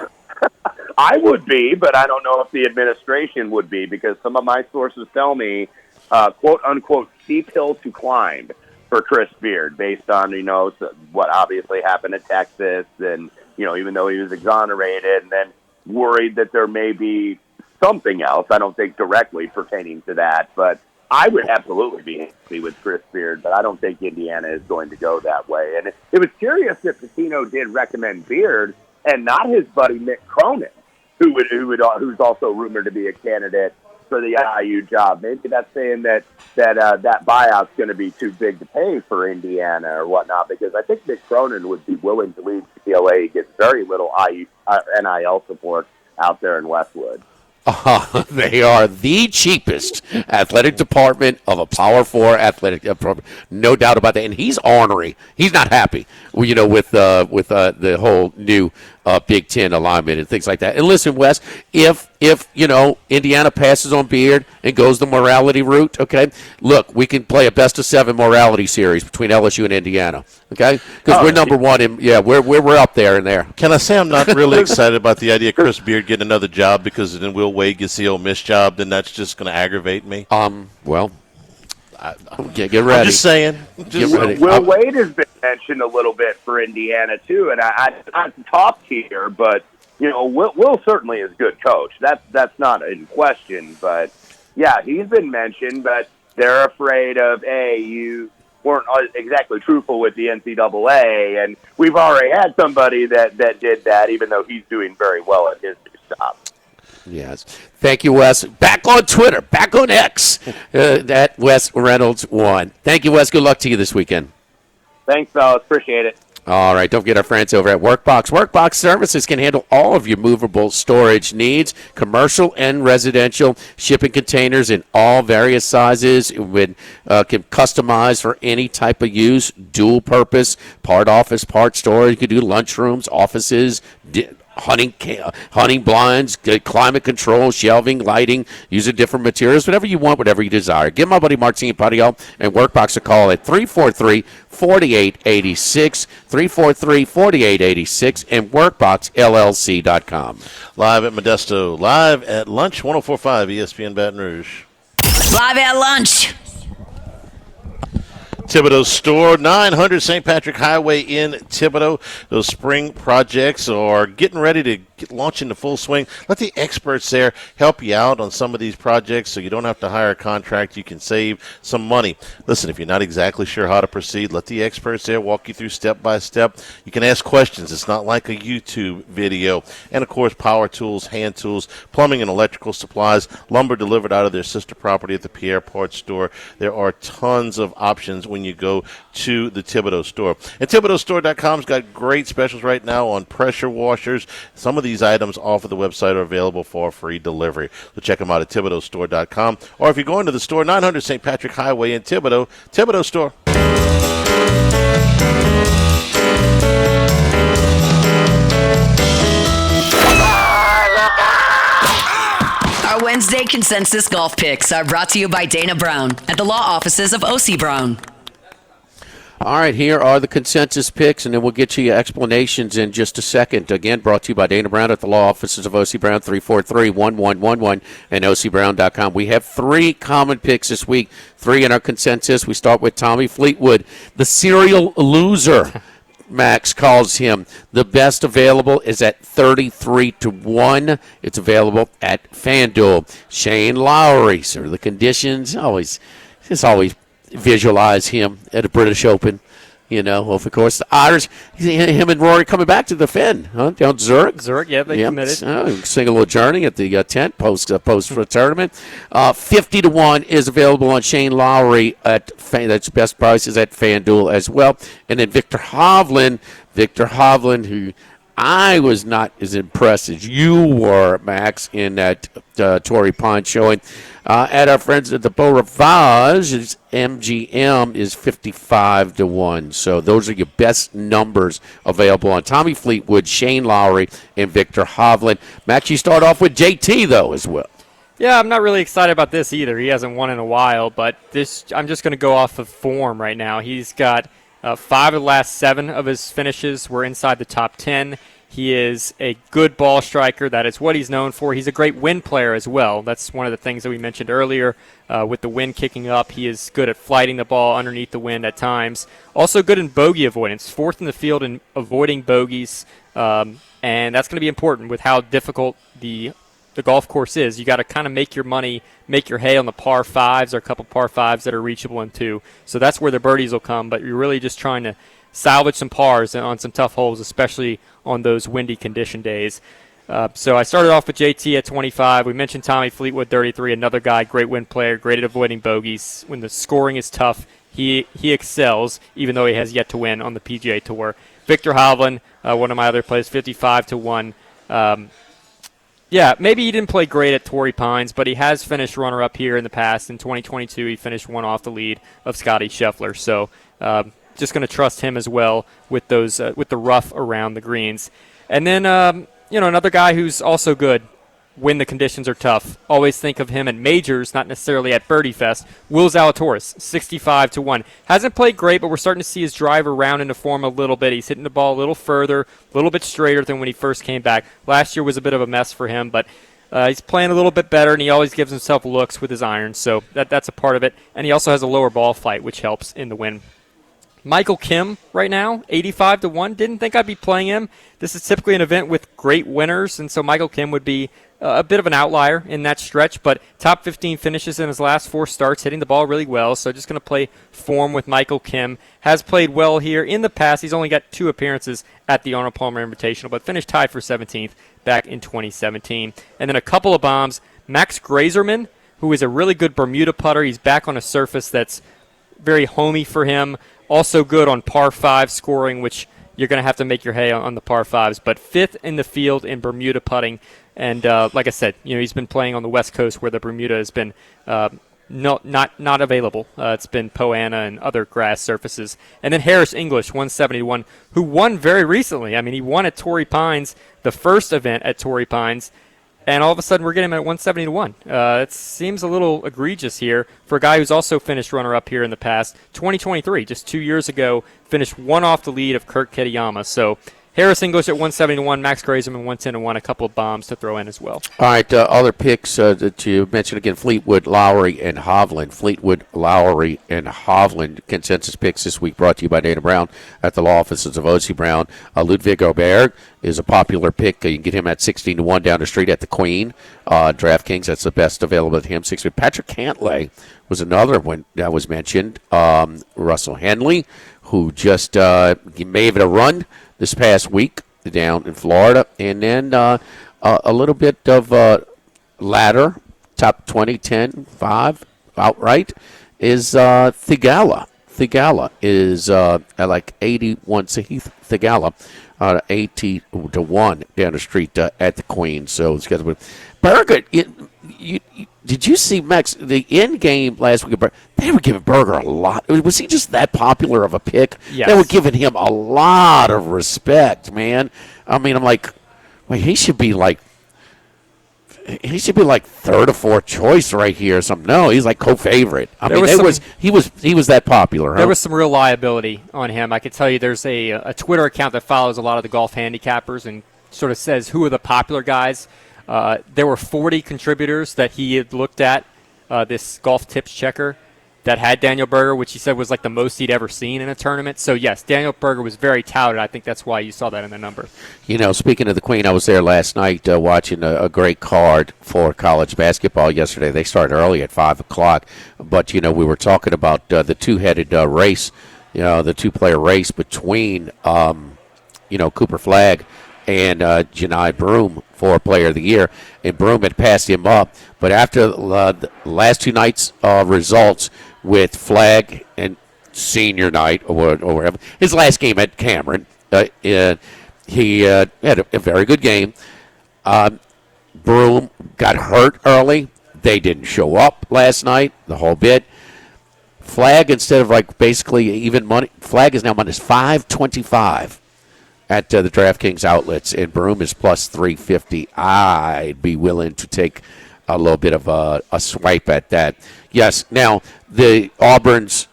I would be, but I don't know if the administration would be, because some of my sources tell me, quote unquote, steep hill to climb for Chris Beard, based on what obviously happened at Texas, and even though he was exonerated, and then worried that there may be something else. I don't think directly pertaining to that, but I would absolutely be happy with Chris Beard, but I don't think Indiana is going to go that way. And it was curious that Pitino did recommend Beard and not his buddy Mick Cronin, who's also rumored to be a candidate for the IU job. Maybe that's saying that buyout's going to be too big to pay for Indiana or whatnot, because I think Mick Cronin would be willing to leave UCLA. He gets very little NIL support out there in Westwood. They are the cheapest athletic department of a Power 4 athletic program, no doubt about that. And he's ornery. He's not happy, with the whole new Big Ten alignment and things like that. And listen, Wes, if Indiana passes on Beard and goes the morality route, okay, look, we can play a best-of-7 morality series between LSU and Indiana, okay? Because we're number one, we're up there and there. Can I say I'm not really excited about the idea of Chris Beard getting another job, because then Will Wade gets the Ole Miss job, then that's just going to aggravate me? Well, get ready. I'm just saying. Will Wade has been mentioned a little bit for Indiana, too, and I not top tier, but Will certainly is a good coach. That's not in question, but yeah, he's been mentioned, but they're afraid of, you weren't exactly truthful with the NCAA, and we've already had somebody that did that, even though he's doing very well at his job. Yes. Thank you, Wes. Back on Twitter, back on X, at Wes Reynolds 1. Thank you, Wes. Good luck to you this weekend. Thanks, fellas. Appreciate it. All right, don't forget our friends over at Workbox. Workbox Services can handle all of your movable storage needs, commercial and residential, shipping containers in all various sizes, can customize for any type of use, dual purpose, part office, part storage. You can do lunchrooms, offices, hunting blinds, climate control, shelving, lighting, using different materials, whatever you want, whatever you desire. Give my buddy Martin Patio and Workbox a call at 343-4886, 343-4886, and WorkboxLLC.com. Live at Modesto, live at lunch, 104.5 ESPN Baton Rouge. Live at lunch. Thibodaux store, 900 St. Patrick Highway in Thibodaux. Those spring projects are getting ready to launch into full swing. Let the experts there help you out on some of these projects so you don't have to hire a contract. You can save some money. Listen, if you're not exactly sure how to proceed, let the experts there walk you through step by step. You can ask questions. It's not like a YouTube video. And, of course, power tools, hand tools, plumbing and electrical supplies, lumber delivered out of their sister property at the Pierre Parts store. There are tons of options when you go to the Thibodaux store. And ThibodauxStore.com's got great specials right now on pressure washers. Some of these items off of the website are available for free delivery. So check them out at ThibodauxStore.com. Or if you're going to the store, 900 St. Patrick Highway in Thibodaux, Thibodaux store. Our Wednesday consensus golf picks are brought to you by Dana Brown at the law offices of O.C. Brown. All right, here are the consensus picks, and then we'll get you explanations in just a second. Again, brought to you by Dana Brown at the law offices of O.C. Brown, 343-1111, and OCBrown.com. We have 3 common picks this week, 3 in our consensus. We start with Tommy Fleetwood, the serial loser. Max calls him. The best available is at 33-1. It's available at FanDuel. Shane Lowry, sir, the conditions always visualize him at a British Open. You know, well, of course, the Irish, him and Rory coming back to defend, huh? Down Zurich. Yeah, they committed. Sing a little journey at the tent post for a tournament. 50-1 is available on Shane Lowry that's best price is at FanDuel as well. And then Victor Hovland, who I was not as impressed as you were, Max, in that Torrey Pines showing. At our friends at the Beau Rivage, MGM is 55-1. So those are your best numbers available on Tommy Fleetwood, Shane Lowry, and Victor Hovland. Max, you start off with JT, though, as well. Yeah, I'm not really excited about this either. He hasn't won in a while, but I'm just going to go off of form right now. He's got 5 of the last 7 of his finishes were inside the top 10. He is a good ball striker. That is what he's known for. He's a great wind player as well. That's one of the things that we mentioned earlier. With the wind kicking up, he is good at flighting the ball underneath the wind at times. Also good in bogey avoidance. 4th in the field in avoiding bogeys. And that's going to be important with how difficult the golf course is. You got to kind of make your money, make your hay on the par 5s or a couple par 5s that are reachable in 2. So that's where the birdies will come, but you're really just trying to salvage some pars on some tough holes, especially on those windy condition days. So I started off with JT at 25. We mentioned Tommy Fleetwood, 33, another guy, great wind player, great at avoiding bogeys. When the scoring is tough, he excels, even though he has yet to win on the PGA Tour. Victor Hovland, one of my other players, 55-1. Yeah, maybe he didn't play great at Torrey Pines, but he has finished runner-up here in the past. In 2022, he finished 1 off the lead of Scotty Scheffler. So just going to trust him as well with those with the rough around the greens. And then another guy who's also good when the conditions are tough. Always think of him at majors, not necessarily at Birdie Fest. Will Zalatoris, 65-1. Hasn't played great, but we're starting to see his driver round into form a little bit. He's hitting the ball a little further, a little bit straighter than when he first came back. Last year was a bit of a mess for him, but he's playing a little bit better, and he always gives himself looks with his irons, so that's a part of it. And he also has a lower ball flight, which helps in the win. Michael Kim right now, 85-1. Didn't think I'd be playing him. This is typically an event with great winners, and so Michael Kim would be a bit of an outlier in that stretch, but top 15 finishes in his last 4 starts, hitting the ball really well, so just going to play form with Michael Kim. Has played well here in the past. He's only got 2 appearances at the Arnold Palmer Invitational, but finished tied for 17th back in 2017. And then a couple of bombs. Max Grazerman, who is a really good Bermuda putter. He's back on a surface that's very homey for him. Also good on par 5 scoring, which you're going to have to make your hay on the par 5s. But 5th in the field in Bermuda putting. And like I said, he's been playing on the West Coast where the Bermuda has been No, not available. It's been Poana and other grass surfaces. And then Harris English, 170-1, who won very recently. I mean, he won at Torrey Pines, the first event at Torrey Pines, and all of a sudden we're getting him at 170-1. It seems a little egregious here for a guy who's also finished runner-up here in the past. 2023, just 2 years ago, finished one off the lead of Kurt Kitayama. So Harris English at 170-1, Max Grayson 110-1, a couple of bombs to throw in as well. All right, other picks that you mentioned again: Fleetwood, Lowry, and Hovland. Fleetwood, Lowry, and Hovland. Consensus picks this week brought to you by Dana Brown at the law offices of O.C. Brown. Ludwig Aberg is a popular pick. You can get him at 16-1 down the street at the Queen. DraftKings, that's the best available to him. 6. Patrick Cantlay was another one that was mentioned. Russell Henley, who just may have a run this past week down in Florida. And then a little bit of ladder, top 20, 10, 5, outright, is Thigala. Thigala is at like 81. Heath Thigala, 80-1 down the street at the Queen. So it's got to be Berger. Did you see, Max, the end game last week? They were giving Berger a lot. Was he just that popular of a pick? Yes. They were giving him a lot of respect, man. I mean, I'm like, well, he should be like third or fourth choice right here or something. No, he's like co-favorite. I mean, he was that popular. Huh? There was some real liability on him. I could tell you there's a Twitter account that follows a lot of the golf handicappers and sort of says who are the popular guys. There were 40 contributors that he had looked at, this golf tips checker, that had Daniel Berger, which he said was like the most he'd ever seen in a tournament. So, yes, Daniel Berger was very touted. I think that's why you saw that in the number. You know, speaking of the Queen, I was there last night watching a great card for college basketball yesterday. They started early at 5 o'clock. But, you know, we were talking about the two-headed race, you know, the two-player race between, Cooper Flagg and Janai Broome for Player of the Year. And Broome had passed him up. But after the last two nights' results with Flagg and senior night or whatever, his last game at Cameron, he had a very good game. Broome got hurt early. They didn't show up last night, the whole bit. Flagg, instead of like basically even money, Flagg is now minus 525 at the DraftKings outlets, and Broome is plus 350. I'd be willing to take a little bit of a swipe at that. Yes, now the Auburn's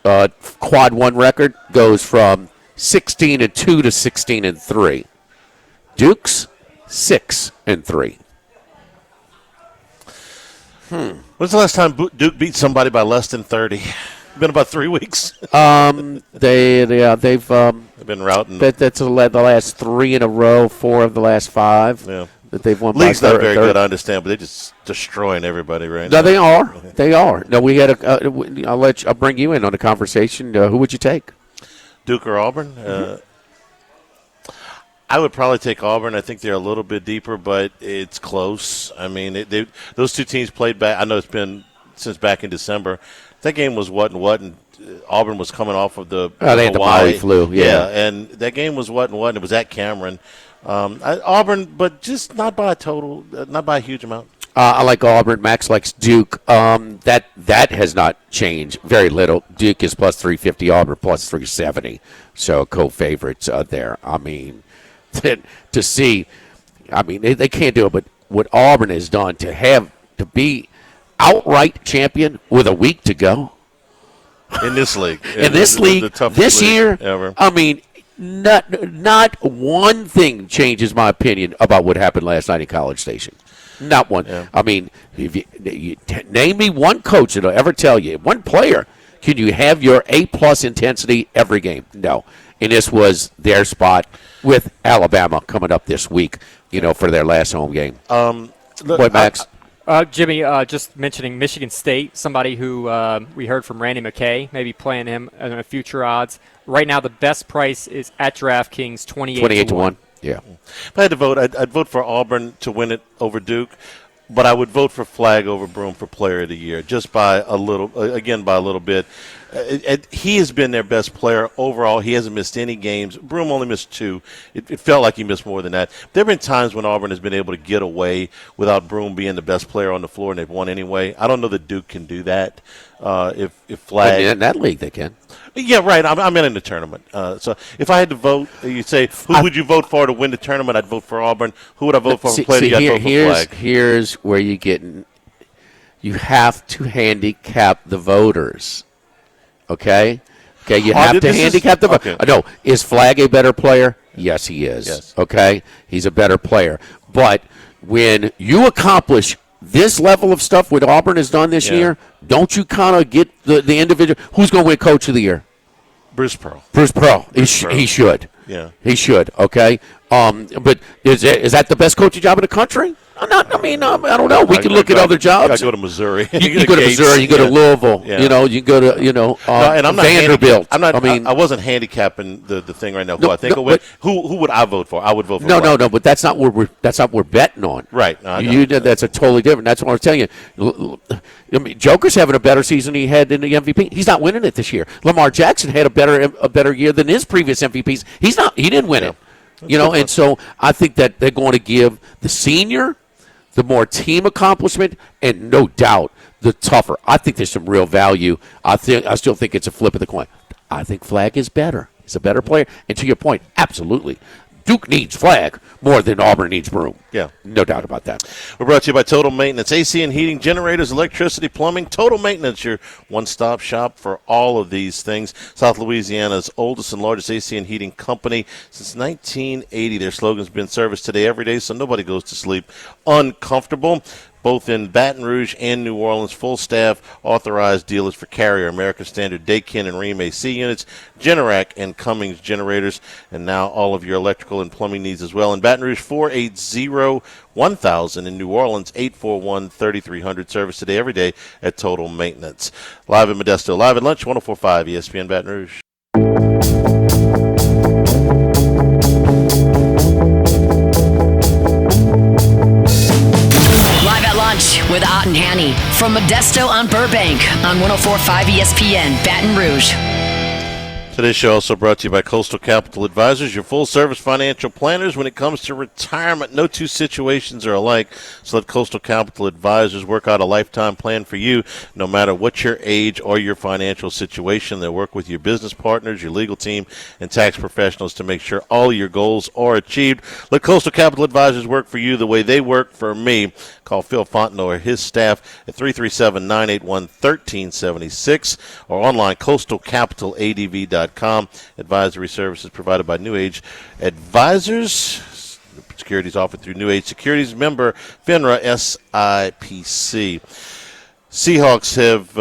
quad one record goes from 16-2 to 16-3. Duke's 6-3. When's the last time Duke beat somebody by less than 30? Been about 3 weeks. They've been routing. That's the last 3 in a row, 4 of the last 5. Yeah. That they've won. League's not very good, I understand, but they're just destroying everybody right now. No, they are. They are. No, we had I'll bring you in on the conversation. Who would you take? Duke or Auburn? I would probably take Auburn. I think they're a little bit deeper, but it's close. I mean, those two teams played back. I know it's been since back in December. That game was what, and Auburn was coming off of the they had the Maui flu. Yeah, and that game was what, and it was at Cameron. Auburn, but just not by a huge amount. I like Auburn. Max likes Duke. That has not changed very little. Duke is plus 350. Auburn plus 370. So co-favorites there. I mean, to see, I mean, they can't do it, but what Auburn has done to be outright champion with a week to go in this league, this year ever. I mean, not one thing changes my opinion about what happened last night in College Station. Not one. Yeah. I mean, if you name me one coach that'll ever tell you, one player, can you have your A+ intensity every game? No. And this was their spot with Alabama coming up this week, for their last home game. Max? Jimmy, just mentioning Michigan State, somebody who we heard from Randy McKay, maybe playing him in a future odds. Right now, the best price is at DraftKings, 28 to 1. Yeah. If I had to vote, I'd vote for Auburn to win it over Duke. But I would vote for Flagg over Broom for Player of the Year, just by a little. Again, by a little bit. He has been their best player overall. He hasn't missed any games. Broom only missed 2. It felt like he missed more than that. There have been times when Auburn has been able to get away without Broom being the best player on the floor, and they've won anyway. I don't know that Duke can do that. If Flagg in that league, they can. Yeah, right. I'm in the tournament. So if I had to vote, you say, who would you vote for to win the tournament? I'd vote for Auburn. Who would I vote for? I'd vote for Flagg. Here's where you have to handicap the voters. Okay, you have to handicap the vote. No, is Flagg a better player? Yes, he is. Yes. Okay, he's a better player. But when you accomplish this level of stuff what Auburn has done this year, don't you kind of get the individual? Who's going to win Coach of the Year? Bruce Pearl. He should. Yeah. He should, okay? But is that the best coaching job in the country? I don't know. We can look at other jobs. I go to Missouri. You go to Missouri. You go to Louisville. Yeah. You go to and I'm not Vanderbilt. I wasn't handicapping the thing right now. Who would I vote for? I would vote for. No. But that's not what we're betting on. Right. That's a totally different. That's what I was telling you. Joker's having a better season he had in the MVP. He's not winning it this year. Lamar Jackson had a better year than his previous MVPs. He didn't win it. And so I think that they're going to give the senior the more team accomplishment, and no doubt the tougher. I think there's some real value. I still think it's a flip of the coin. I think Flagg is better. He's a better player. And to your point, absolutely. Duke needs Flagg more than Auburn needs Broom. Yeah. No doubt about that. We're brought to you by Total Maintenance. AC and heating, generators, electricity, plumbing. Total Maintenance, your one-stop shop for all of these things. South Louisiana's oldest and largest AC and heating company since 1980. Their slogan's been service today, every day, so nobody goes to sleep uncomfortable. Both in Baton Rouge and New Orleans, full staff, authorized dealers for Carrier, American Standard, Daikin, and Rheem AC units, Generac, and Cummings generators, and now all of your electrical and plumbing needs as well. In Baton Rouge, 480-1000. In New Orleans, 841-3300. Service today, every day at Total Maintenance. Live in Modesto, live at lunch, 104.5 ESPN Baton Rouge. With Ott and Hanny from Modesto on Burbank on 104.5 ESPN Baton Rouge. Today's show also brought to you by Coastal Capital Advisors, your full-service financial planners when it comes to retirement. No two situations are alike, so let Coastal Capital Advisors work out a lifetime plan for you, no matter what your age or your financial situation. They'll work with your business partners, your legal team, and tax professionals to make sure all your goals are achieved. Let Coastal Capital Advisors work for you the way they work for me. Call Phil Fontenot or his staff at 337-981-1376 or online coastalcapitaladv.com. Advisory services provided by New Age Advisors. Securities offered through New Age Securities. Member FINRA SIPC. Seahawks have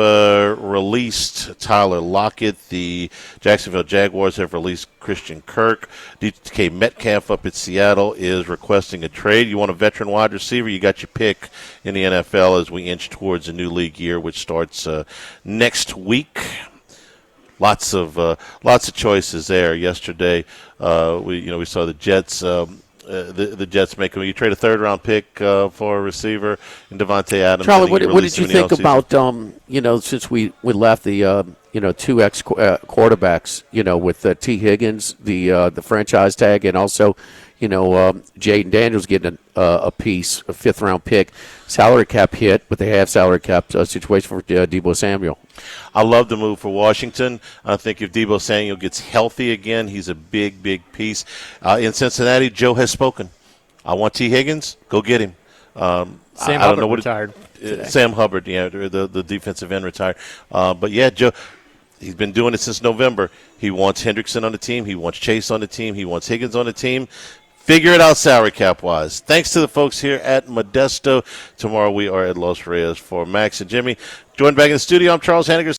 released Tyler Lockett. The Jacksonville Jaguars have released Christian Kirk. DK Metcalf up at Seattle is requesting a trade. You want a veteran wide receiver? You got your pick in the NFL as we inch towards a new league year, which starts next week. Lots of choices there. Yesterday, we saw the Jets. The Jets make them. You trade a third-round pick for a receiver in Devontae Adams. Charlie, what did you think about since we left the two ex quarterbacks with T. Higgins, the franchise tag, and also Jaden Daniels getting a piece, a fifth-round pick, salary cap hit, but they have salary cap situation for Deebo Samuel. I love the move for Washington. I think if Deebo Samuel gets healthy again, he's a big, big piece. In Cincinnati, Joe has spoken. I want T. Higgins. Go get him. Sam Hubbard retired. Sam Hubbard, the defensive end retired. But, yeah, Joe, he's been doing it since November. He wants Hendrickson on the team. He wants Chase on the team. He wants Higgins on the team. Figure it out salary cap-wise. Thanks to the folks here at Modesto. Tomorrow we are at Los Reyes for Max and Jimmy. Joined back in the studio, I'm Charles Hanniger.